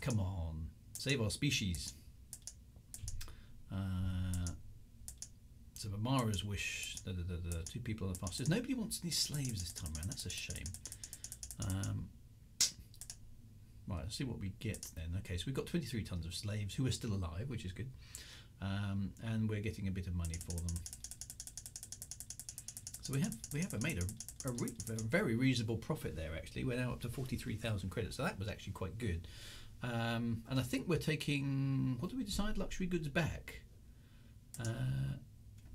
Come on, save our species. So Amara's wish. Two people on the fastest. Nobody wants any slaves this time around. That's a shame. Right, let's see what we get then. Okay, so we've got 23 tons of slaves who are still alive, which is good. And we're getting a bit of money for them. So we have made a very reasonable profit there, actually. We're now up to 43,000 credits, so that was actually quite good. And I think we're taking, what did we decide, luxury goods back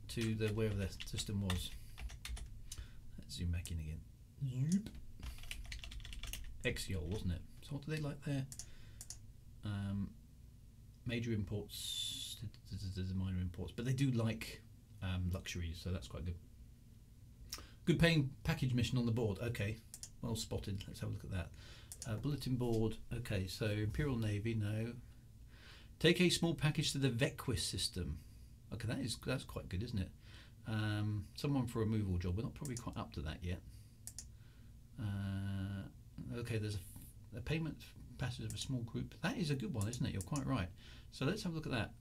to the wherever the system was. Let's zoom back in again. Yep. Exiol, wasn't it? So what do they like there? Major imports, minor imports, but they do like luxuries, so that's quite good. Good paying package mission on the board. Okay, well spotted. Let's have a look at that. Bulletin board. Okay, so Imperial Navy, no. Take a small package to the Vequis system. Okay, that's quite good, isn't it? Someone for a removal job. We're not probably quite up to that yet. Okay, there's a payment passage of a small group. That is a good one, isn't it? You're quite right. So let's have a look at that.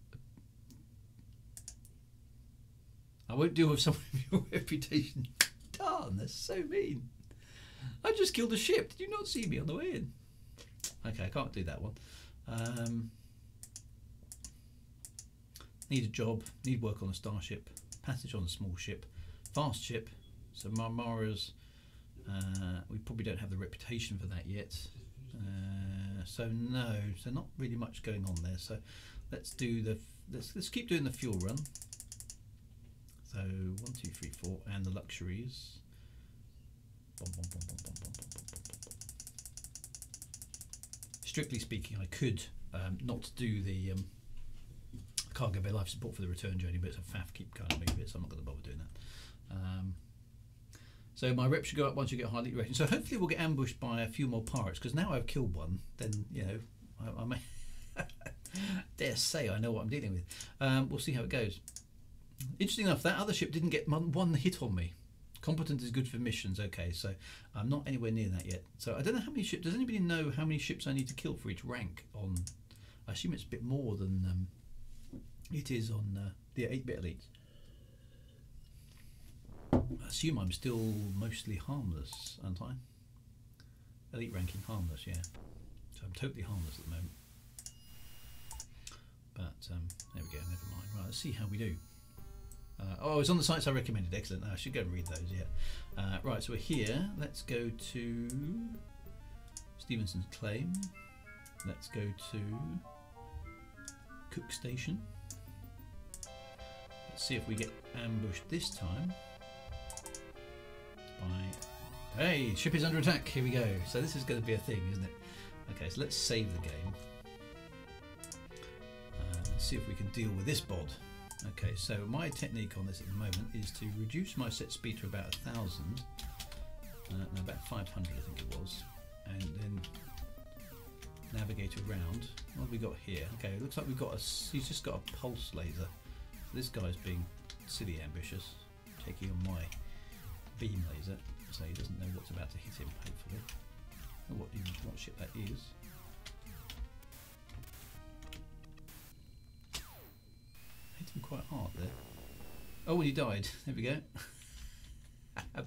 I won't deal with someone of your reputation. Darn, that's so mean. I just killed a ship. Did you not see me on the way in? Okay, I can't do that one. Need a job. Need work on a starship. Passage on a small ship. Fast ship. So Marmara's. We probably don't have the reputation for that yet. So no. So not really much going on there. So let's do the. Let's keep doing the fuel run. So 1, 2, 3, 4, and the luxuries. Strictly speaking, I could not do the cargo bay life support for the return journey, but it's a faff keep kind of move it, so I'm not going to bother doing that. So my rep should go up once you get a high elite rating. So hopefully we'll get ambushed by a few more pirates, because now I've killed one, then you know I may dare say I know what I'm dealing with. We'll see how it goes. Interesting enough, that other ship didn't get one hit on me. Competent is good for missions. Okay, so I'm not anywhere near that yet. So I don't know how many ships. Does anybody know how many ships I need to kill for each rank? On, I assume it's a bit more than it is on the 8-bit elites. I assume I'm still mostly harmless, aren't I? Elite ranking harmless, yeah. So I'm totally harmless at the moment. But there we go. Never mind. Right, let's see how we do. Oh, it's on the sites I recommended. Excellent. I should go and read those, yeah. Right, so we're here. Let's go to Stevenson's Claim. Let's go to Cook Station. Let's see if we get ambushed this time. By... Hey, ship is under attack. Here we go. So this is going to be a thing, isn't it? Okay, so let's save the game. Let's see if we can deal with this bod. Okay, so my technique on this at the moment is to reduce my set speed to about 1,000, no, about 500 I think it was, and then navigate around. What have we got here? Okay, it looks like we've got he's just got a pulse laser. So this guy's being silly ambitious, taking on my beam laser, so he doesn't know what's about to hit him, hopefully. Or what ship that is. Him quite hard there. Oh, and he died. There we go.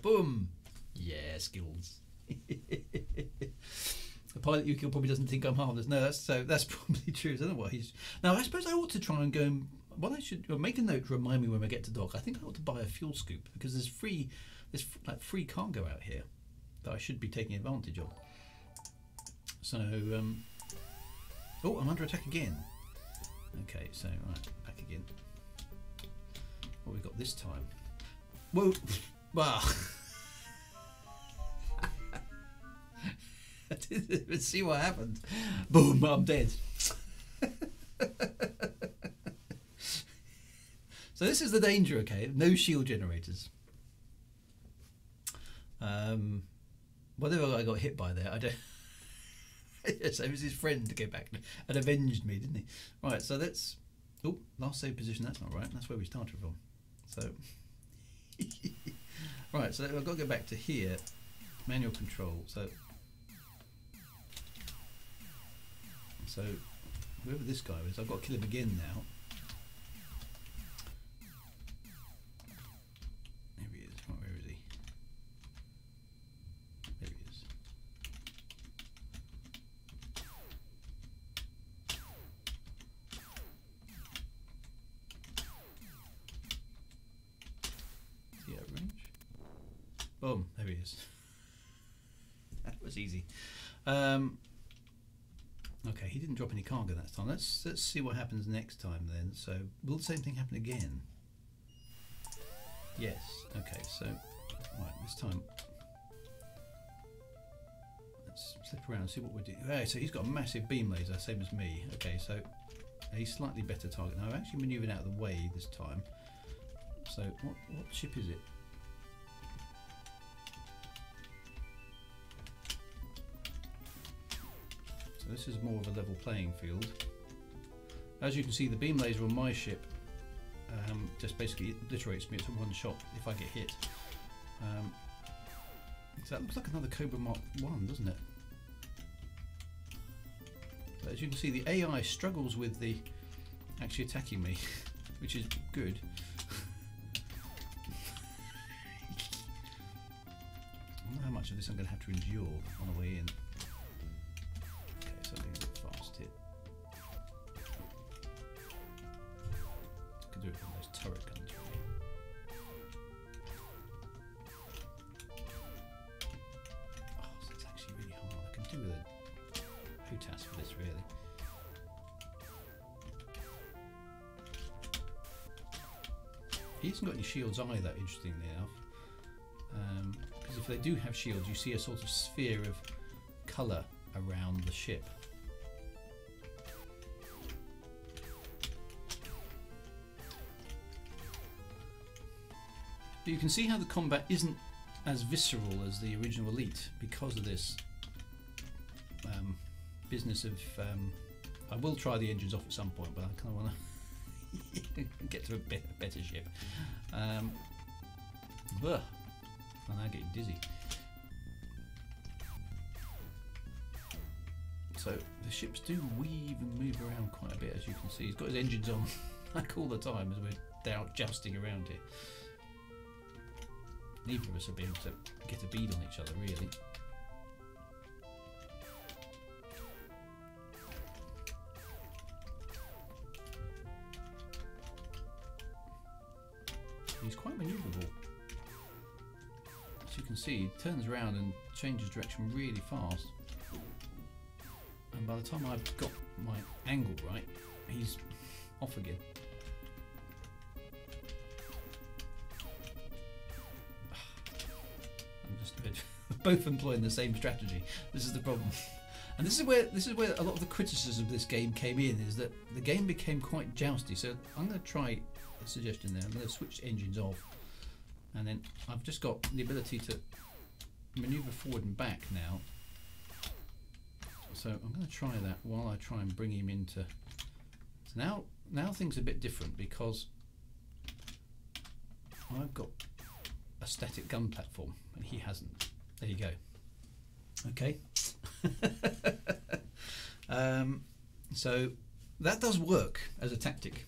Boom! Yeah, skills. The pilot you kill probably doesn't think I'm harmless. No, that's probably true. I don't know what he's. Now, I suppose I ought to try and go and. What I should make a note to remind me when we get to dock. I think I ought to buy a fuel scoop because there's like free cargo out here that I should be taking advantage of. So, oh, I'm under attack again. Okay, so right, back again. What we got this time? Whoa! Wow! I didn't even see what happened. Boom! I'm dead. So this is the danger. Okay, no shield generators. Whatever I got hit by there, I don't. Yes, it was his friend to go back and avenged me, didn't he? Right, so that's. Oh, last save position. That's not right. That's where we started from. So, right. So I've got to go back to here. Manual control. So whoever this guy is, I've got to kill him again now. There he is. Right, where is he? There he is. Is he out of range? Boom, there he is. That was easy. Okay, he didn't drop any cargo that time. Let's see what happens next time then. So, will the same thing happen again? Yes. Okay, so right, this time let's slip around and see what we're doing. Okay, so he's got a massive beam laser, same as me. Okay, so he's slightly better target. Now I've actually manoeuvred out of the way this time. So what ship is it? So this is more of a level playing field. As you can see, the beam laser on my ship just basically obliterates me. It's a one shot if I get hit. So that looks like another Cobra Mark 1, doesn't it? as you can see, the AI struggles with the actually attacking me, which is good. I wonder how much of this I'm going to have to endure on the way in. Okay, so I'm being a bit fast here. I can do it from those turret guns. Oh, so it's actually really hard. I can do with a HOTAS for this, really. He hasn't got any shields either, interestingly enough. Because if they do have shields, you see a sort of sphere of colour around the ship. But you can see how the combat isn't as visceral as the original Elite because of this business of... I will try the engines off at some point, but I kind of want to get to a better ship. I'm now getting dizzy. So the ships do weave and move around quite a bit, as you can see. He's got his engines on like all the time as we're out jousting around here. Neither of us will be able to get a bead on each other, really. He's quite manoeuvrable. As you can see, he turns around and changes direction really fast. And by the time I've got my angle right, he's off again. I'm just both employing the same strategy. This is the problem. And this is where a lot of the criticism of this game came in, is that the game became quite jousty. So I'm going to try a suggestion there. I'm going to switch engines off, and then I've just got the ability to manoeuvre forward and back now. So I'm going to try that while I try and bring him into... So now things are a bit different because I've got a static gun platform and he hasn't. There you go. Okay. So that does work as a tactic.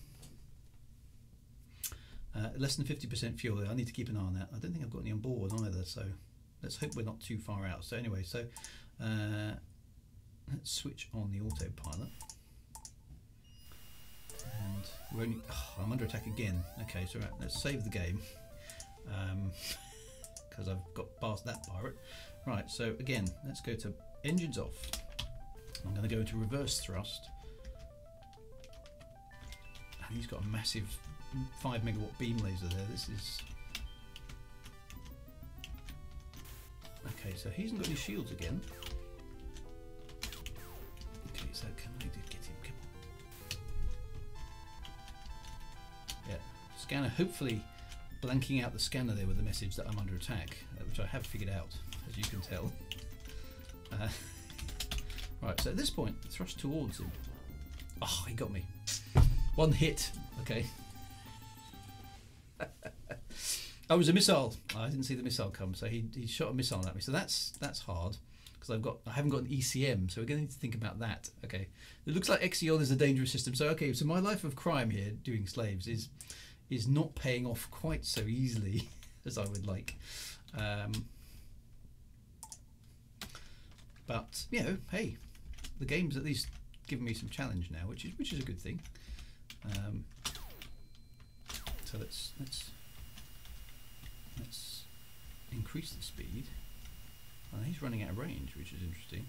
Less than 50% fuel there. I need to keep an eye on that. I don't think I've got any on board either, so let's hope we're not too far out. So anyway, so let's switch on the autopilot. And we're only... Oh, I'm under attack again. Okay, so right, let's save the game. Because I've got past that pirate. Right, so again, let's go to engines off. I'm going to go into reverse thrust. And he's got a massive 5 megawatt beam laser there. This is... Okay, so he hasn't got any shields again. Okay, so can I get him? Come on. Yeah, scanner hopefully blanking out the scanner there with the message that I'm under attack, which I have figured out, as you can tell. Right, so at this point, thrust towards him. Oh, he got me. One hit. Okay. Oh, it was a missile. I didn't see the missile come, so he shot a missile at me. So that's hard because I haven't got an ECM, so we're going to need to think about that. Okay, it looks like Exion is a dangerous system. So okay, so my life of crime here, doing slaves, is not paying off quite so easily as I would like. But you know, hey, the game's at least given me some challenge now, which is a good thing. So let's increase the speed. He's running out of range, which is interesting.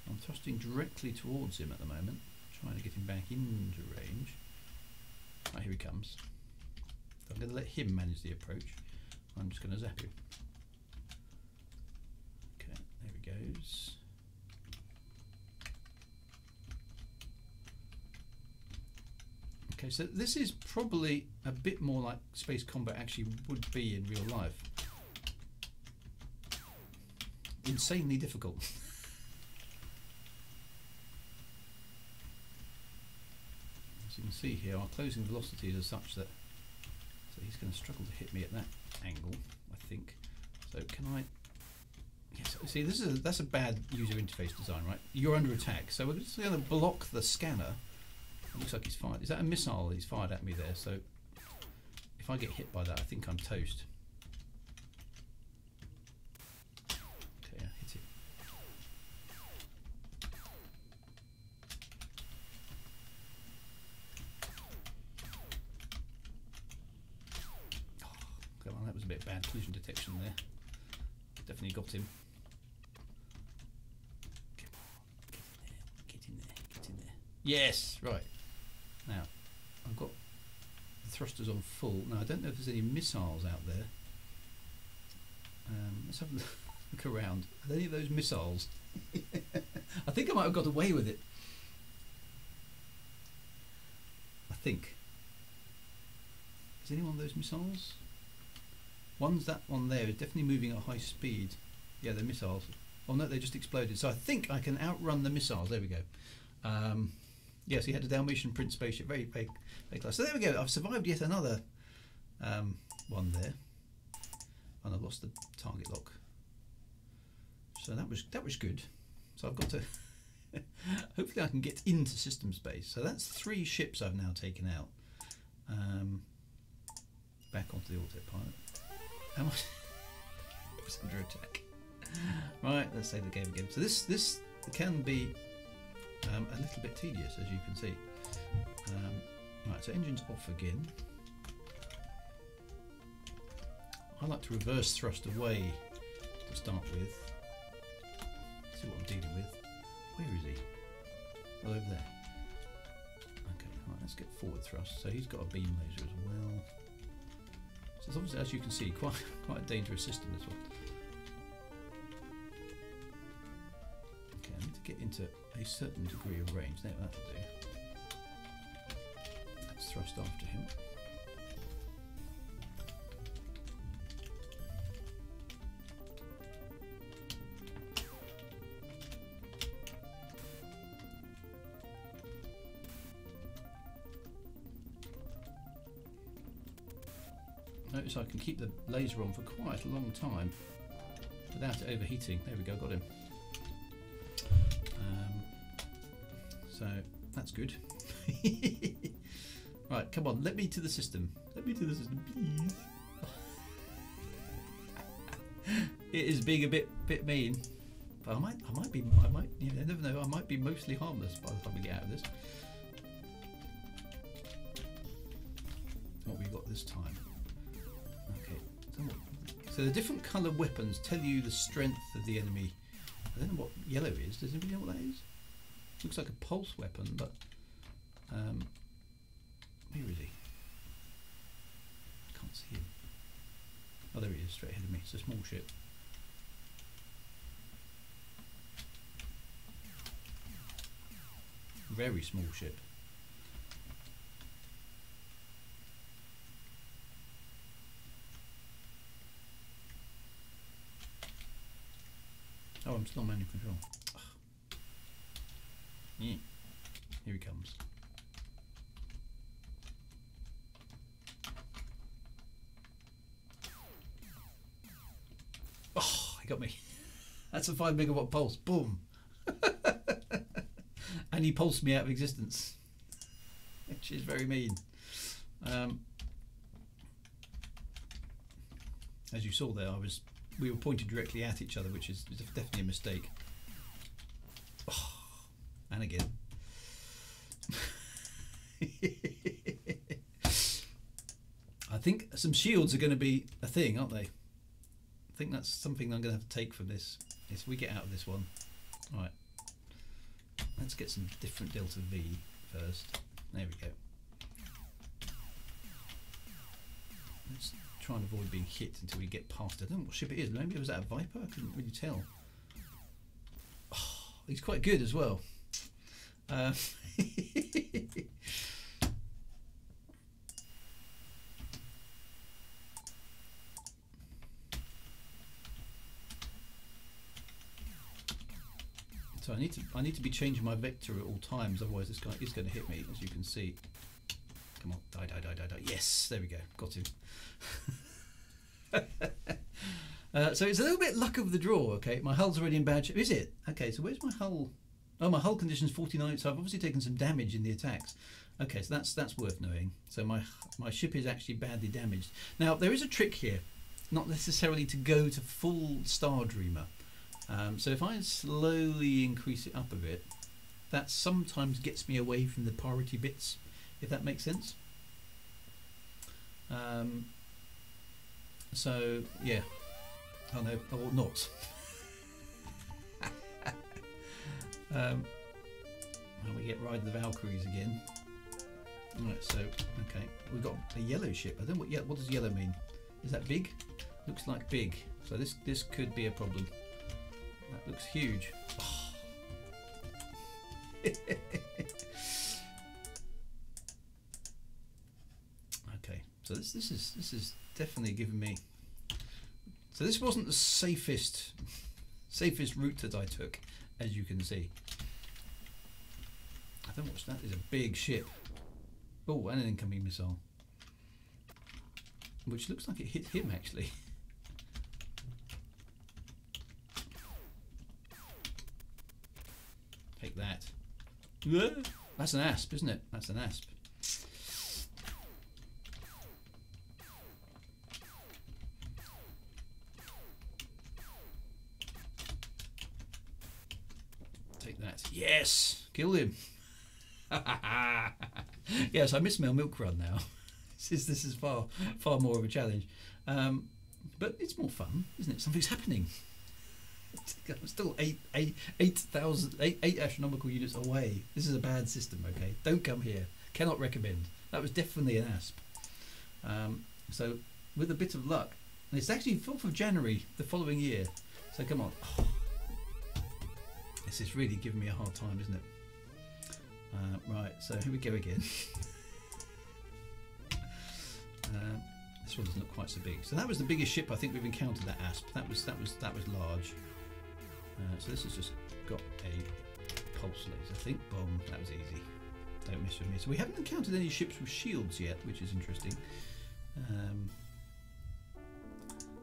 I'm thrusting directly towards him at the moment, trying to get him back into range. Right, here he comes. So I'm going to let him manage the approach. I'm just going to zap him. Okay, there he goes. Okay, so this is probably a bit more like space combat actually would be in real life. Insanely difficult. As you can see here, our closing velocities are such that so he's going to struggle to hit me at that angle, I think. So can I... Yes, see, that's a bad user interface design, right? You're under attack, so we're just going to block the scanner. It looks like he's fired. Is that a missile that he's fired at me there? So if I get hit by that, I think I'm toast. Okay, I hit it. Oh, come on, that was a bit bad collision detection there. Definitely got him. Come on, get in there, get in there. Yes, right. Now, I've got the thrusters on full. Now, I don't know if there's any missiles out there. Let's have a look around. Are there any of those missiles? I think I might have got away with it. I think. Is any one of those missiles? That one there is definitely moving at high speed. Yeah, they're missiles. Oh no, they just exploded. So I think I can outrun the missiles. There we go. Yes, he had a Dalmatian Prince spaceship. Very, very, very close. So there we go. I've survived yet another one there, and I've lost the target lock. So that was good. So I've got to. Hopefully, I can get into system space. So that's 3 ships I've now taken out. Back onto the autopilot. How much? I was under attack. Right, let's save the game again. So this can be a little bit tedious, as you can see. Right, so engine's off again. I like to reverse thrust away to start with. See what I'm dealing with. Where is he? Oh, over there. Okay, right, let's get forward thrust. So he's got a beam laser as well. So it's obviously, as you can see, quite a dangerous system, this one. Okay, I need to get into a certain degree of range. There, that'll do. Let's thrust after him. Notice I can keep the laser on for quite a long time without it overheating. There we go, got him. So that's good. Right, come on, let me to the system. Let me to the system, please. It is being a bit mean, but I might, you never know. I might be mostly harmless by the time we get out of this. What we got this time? Okay, so the different colour weapons tell you the strength of the enemy. I don't know what yellow is. Does anybody know what that is? Looks like a pulse weapon, but where is he? I can't see him. Oh, there he is, straight ahead of me. It's a small ship. Very small ship. Oh, I'm still manual control. Ugh. Yeah. Here he comes. Oh, he got me. That's a 5 megawatt pulse. Boom. And he pulsed me out of existence, which is very mean. As you saw there, we were pointed directly at each other, which is definitely a mistake. Oh, and again. I think some shields are going to be a thing, aren't they? I think that's something I'm going to have to take from this. If we get out of this one. Right. Let's get some different delta V first. There we go. Let's try and avoid being hit until we get past it. I don't know what ship it is. Maybe it was that a Viper? I couldn't really tell. Oh, he's quite good as well. So I need to be changing my vector at all times, otherwise this guy is going to hit me, as you can see. Come on, die. Yes, there we go, got him. So it's a little bit luck of the draw. Okay, my hull's already in bad shape. Is it? Okay, so where's my hull? Oh, my hull condition's 49, so I've obviously taken some damage in the attacks. Okay, so that's worth knowing. So my ship is actually badly damaged. Now there is a trick here, not necessarily to go to full Star Dreamer. So if I slowly increase it up a bit, that sometimes gets me away from the priority bits, if that makes sense. So yeah, oh no, or not. And we get riding the Valkyries again. Right, so okay, we've got a yellow ship. I don't know what does yellow mean? Is that big? Looks like big. So this could be a problem. That looks huge. Oh. Okay, so this is definitely giving me. So this wasn't the safest route that I took, as you can see. I don't watch that. Is a big ship. Oh, and an incoming missile, which looks like it hit him actually. Take that. That's an asp, isn't it? That's an asp. Take that. Yes! Killed him. Yes, I miss my milk run now. This is far more of a challenge. But it's more fun, isn't it? Something's happening. I'm still eight astronomical units away. This is a bad system, okay? Don't come here. Cannot recommend. That was definitely an asp. So with a bit of luck, and it's actually 4th of January the following year. So come on. Oh, this is really giving me a hard time, isn't it? Right, so here we go again. This one doesn't look quite so big. So that was the biggest ship I think we've encountered. That asp. That was large. So this has just got a pulse laser, I think. Boom. That was easy. Don't mess with me. So we haven't encountered any ships with shields yet, which is interesting.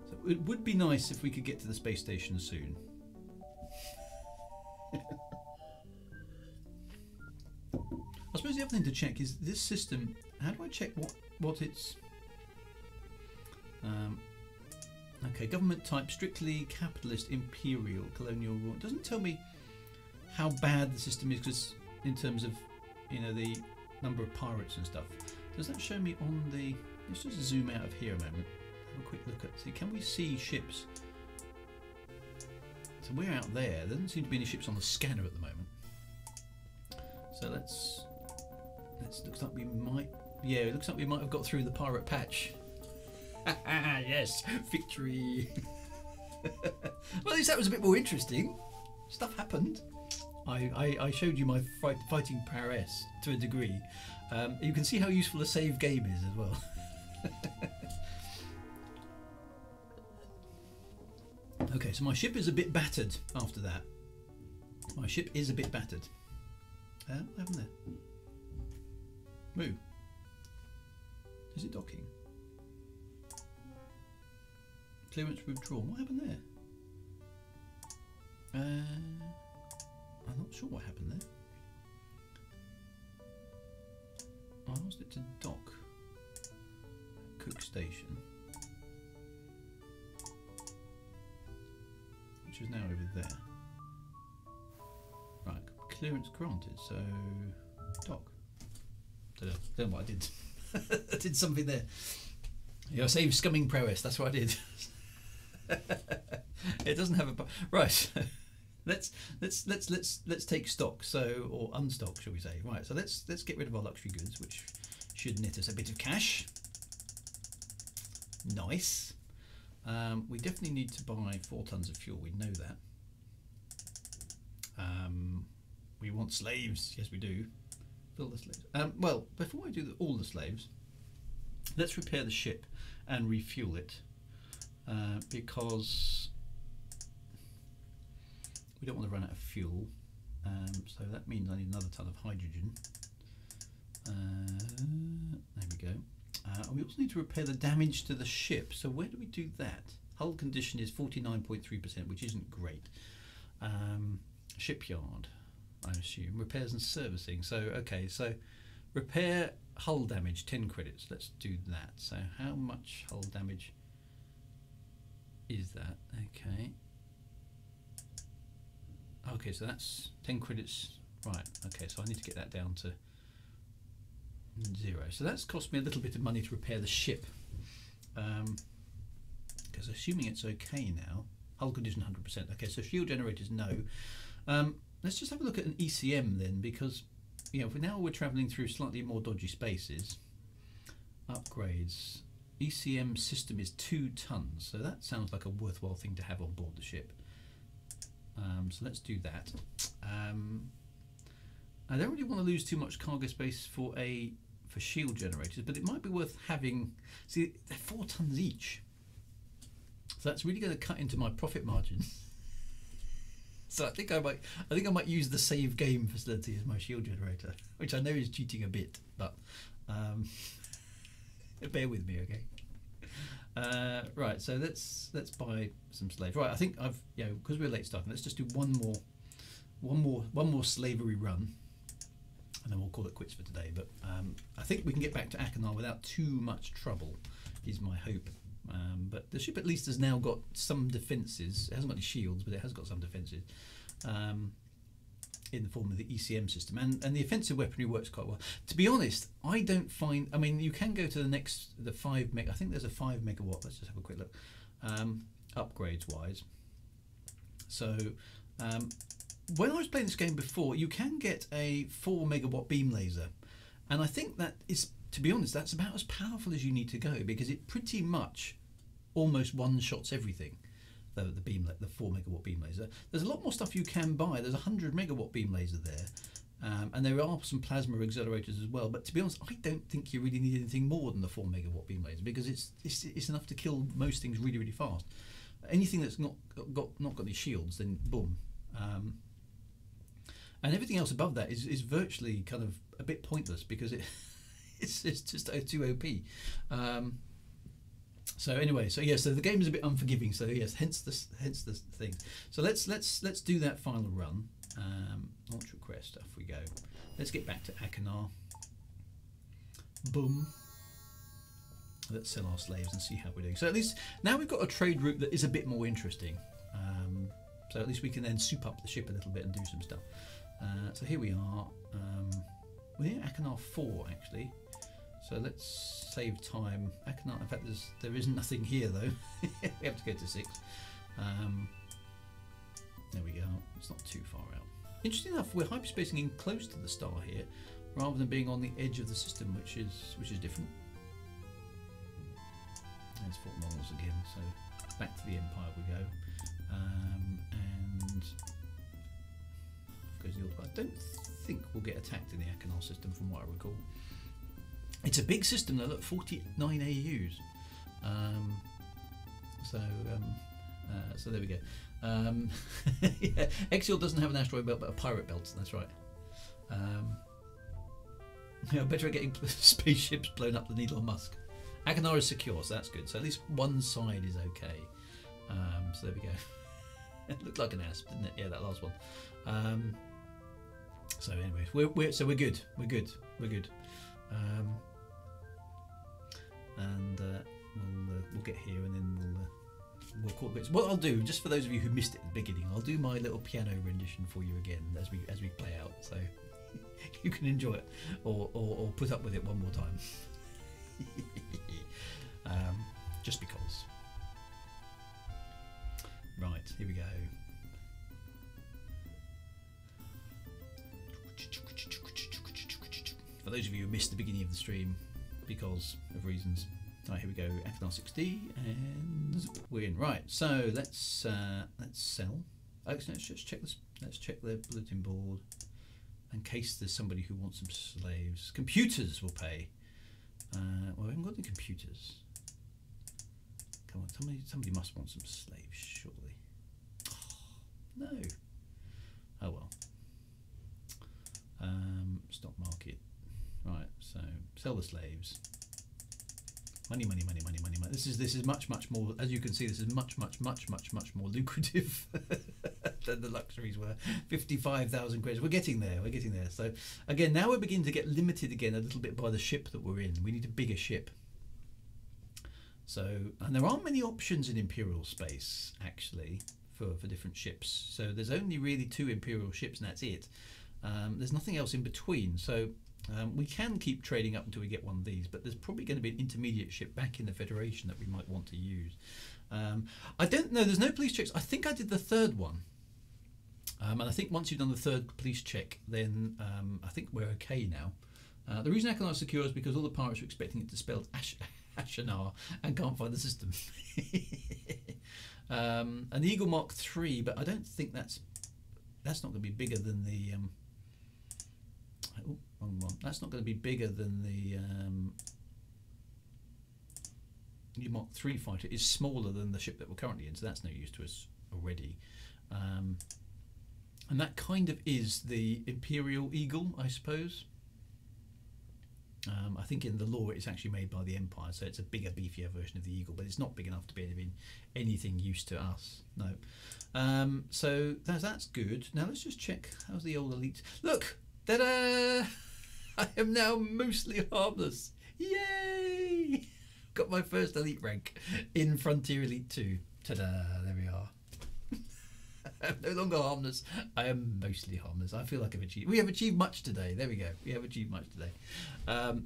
So it would be nice if we could get to the space station soon. I suppose the other thing to check is this system. How do I check what it's? Okay, government type, strictly capitalist, imperial, colonial rule. It doesn't tell me how bad the system is, because in terms of, you know, the number of pirates and stuff. Does that show me on the? Let's just zoom out of here a moment. Have a quick look at. See, can we see ships? So we're out there. There doesn't seem to be any ships on the scanner at the moment. So let's looks like we might. Yeah, it looks like we might have got through the pirate patch. Yes, victory. Well, at least that was a bit more interesting. Stuff happened. I showed you my fighting prowess to a degree. You can see how useful a save game is as well. Okay, so my ship is a bit battered after that. My ship is a bit battered. What happened there? Move. Is it docking? Clearance withdrawn. What happened there? I'm not sure what happened there. I asked it to dock. Cook station. Which is now over there. Right, clearance granted, so dock. Don't know what I did. I did something there. Yeah, I saved scumming prowess, that's what I did. It doesn't have a right. let's take stock, so, or unstock, shall we say? Right, so let's get rid of our luxury goods, which should net us a bit of cash. Nice. We definitely need to buy 4 tons of fuel. We know that. We want slaves. Yes, we do. Fill the slaves. Well, before I do all the slaves, let's repair the ship and refuel it, because we don't want to run out of fuel. So that means I need another ton of hydrogen. There we go. And we also need to repair the damage to the ship. So where do we do that? Hull condition is 49.3%, which isn't great. Shipyard, I assume. Repairs and servicing. So, okay, so repair hull damage, 10 credits. Let's do that. So how much hull damage is that? Okay. Okay, so that's 10 credits. Right, okay, so I need to get that down to 0. So that's cost me a little bit of money to repair the ship. Because assuming it's okay now, hull condition 100%. Okay, so shield generators, no. Let's just have a look at an ECM then, because now we're travelling through slightly more dodgy spaces. Upgrades. ECM system is 2 tons, so that sounds like a worthwhile thing to have on board the ship. So let's do that. I don't really want to lose too much cargo space for shield generators, but it might be worth having. See, they're 4 tons each, so that's really going to cut into my profit margin. So I think I might use the save game facility as my shield generator, which I know is cheating a bit, but bear with me, okay? Right, so let's buy some slaves. Right, I think I've because we're late starting. Let's just do one more slavery run, and then we'll call it quits for today. But I think we can get back to Achenar without too much trouble, is my hope. But the ship at least has now got some defences. It hasn't got any shields, but it has got some defences in the form of the ECM system, and the offensive weaponry works quite well. To be honest, I don't find. I mean, you can go to the 5 meg. I think there's a 5 megawatt. Let's just have a quick look. Upgrades wise. So when I was playing this game before, you can get a 4 megawatt beam laser, and I think that is, to be honest, that's about as powerful as you need to go, because it pretty much almost one-shots everything. The 4 megawatt beam laser. There's a lot more stuff you can buy. There's a 100 megawatt beam laser there, and there are some plasma accelerators as well. But to be honest, I don't think you really need anything more than the 4 megawatt beam laser, because it's enough to kill most things really, really fast. Anything that's not got any shields, then boom. And everything else above that is virtually kind of a bit pointless, because it's just too OP. So anyway, so the game is a bit unforgiving. So yes, hence the thing. So let's do that final run. Launch request. Off we go. Let's get back to Achenar. Boom. Let's sell our slaves and see how we're doing. So at least now we've got a trade route that is a bit more interesting. So at least we can then soup up the ship a little bit and do some stuff. So here we are. We're near Achenar 4 actually. So let's save time. Achenar, in fact, there isn't nothing here though. We have to go to 6. There we go. It's not too far out. Interesting enough, we're hyperspacing in close to the star here, rather than being on the edge of the system, which is different. There's Fort Knowles again. So back to the Empire we go, and goes the other way. I don't think we'll get attacked in the Achenar system, from what I recall. It's a big system though, look, 49 AUs. So there we go. Yeah, Exial doesn't have an asteroid belt, but a pirate belt, that's right. Better at getting spaceships blown up than Elon Musk. Achenar is secure, so that's good. So at least one side is okay. So there we go. It looked like an asp, didn't it? Yeah, that last one. So anyway, we're good. We're good. And we'll get here, and then we'll call it quits. What I'll do, just for those of you who missed it at the beginning, I'll do my little piano rendition for you again as we play out, so you can enjoy it or put up with it one more time. Just because. Right, here we go. For those of you who missed the beginning of the stream because of reasons. Right, here we go. Achenar 6D, and we're in. Right, so let's sell. Let's just check this. Let's check the bulletin board in case there's somebody who wants some slaves. Computers will pay. Well, we haven't got any computers. Come on, somebody must want some slaves, surely. Oh, no. Oh well. Stock market. Right, so sell the slaves. Money, money, money, money, money, money. This is much more. As you can see, this is much more lucrative than the luxuries were. 55,000 credits. We're getting there. We're getting there. So again, now we're beginning to get limited again a little bit by the ship that we're in. We need a bigger ship. So, and there aren't many options in Imperial space actually for different ships. So there's only really 2 Imperial ships, and that's it. There's nothing else in between. So. We can keep trading up until we get one of these, but there's probably going to be an intermediate ship back in the Federation that we might want to use. I don't know, there's no police checks. I think I did the 3rd one. And I think once you've done the 3rd police check, then I think we're okay now. The reason Achenar is secure is because all the pirates are expecting it to spell Achenar and can't find the system. And the Eagle Mark III, but I don't think that's not going to be bigger than the... wrong one. That's not going to be bigger than the Mark III fighter. Is smaller than the ship that we're currently in, so that's no use to us already. And that kind of is the Imperial Eagle, I suppose. I think in the lore it's actually made by the Empire, so it's a bigger, beefier version of the Eagle, but it's not big enough to be anything use to us. No. So that's good. Now let's just check. How's the old elite? Look! Ta-da! I am now mostly harmless. Yay! Got my first elite rank in Frontier Elite 2. Ta-da! There we are. I'm no longer harmless. I am mostly harmless. I feel like I've achieved. We have achieved much today. There we go. We have achieved much today. Well,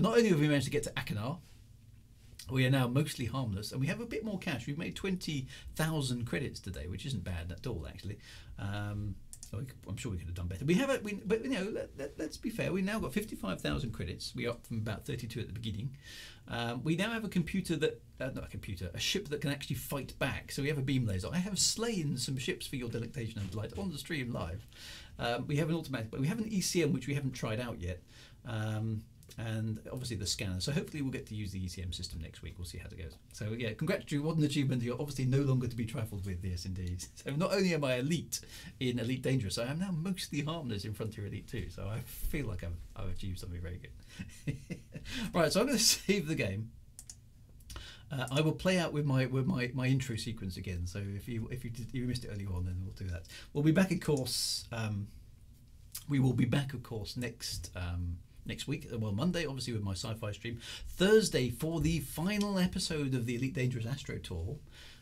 not only have we managed to get to Achenar, we are now mostly harmless, and we have a bit more cash. We've made 20,000 credits today, which isn't bad at all, actually. I'm sure we could have done better. We have, but you know, let's be fair. We now got 55,000 credits. We're up from about 32 at the beginning. We now have a computer that, not a computer, a ship that can actually fight back. So we have a beam laser. I have slain some ships for your delectation and delight on the stream live. We have an automatic, but we have an ECM which we haven't tried out yet. And obviously the scanner. So hopefully we'll get to use the ECM system next week. We'll see how it goes. So yeah, congratulations, what an achievement. You're obviously no longer to be trifled with. Yes, indeed. So not only am I elite in Elite Dangerous, I am now mostly harmless in Frontier Elite 2. So I feel like I've achieved something very good. Right, so I'm going to save the game. I will play out with my intro sequence again. So if you missed it earlier on, then we'll do that. We'll be back, of course. We will be back, of course, next week, well, Monday, obviously, with my sci-fi stream. Thursday for the final episode of the Elite Dangerous Astro Tour,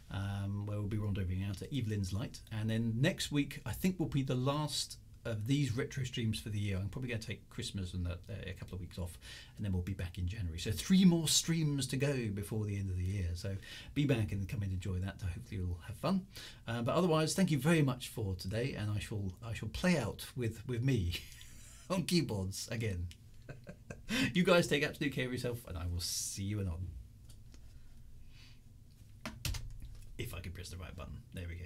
where we'll be rendezvousing out at Evelyn's Light. And then next week, I think, will be the last of these retro streams for the year. I'm probably going to take Christmas and a couple of weeks off, and then we'll be back in January. So 3 more streams to go before the end of the year. So be back and come and enjoy that. Hopefully you'll have fun. But otherwise, thank you very much for today, and I shall play out with me on keyboards again. You guys take absolute care of yourself, and I will see you anon. If I can press the right button. There we go.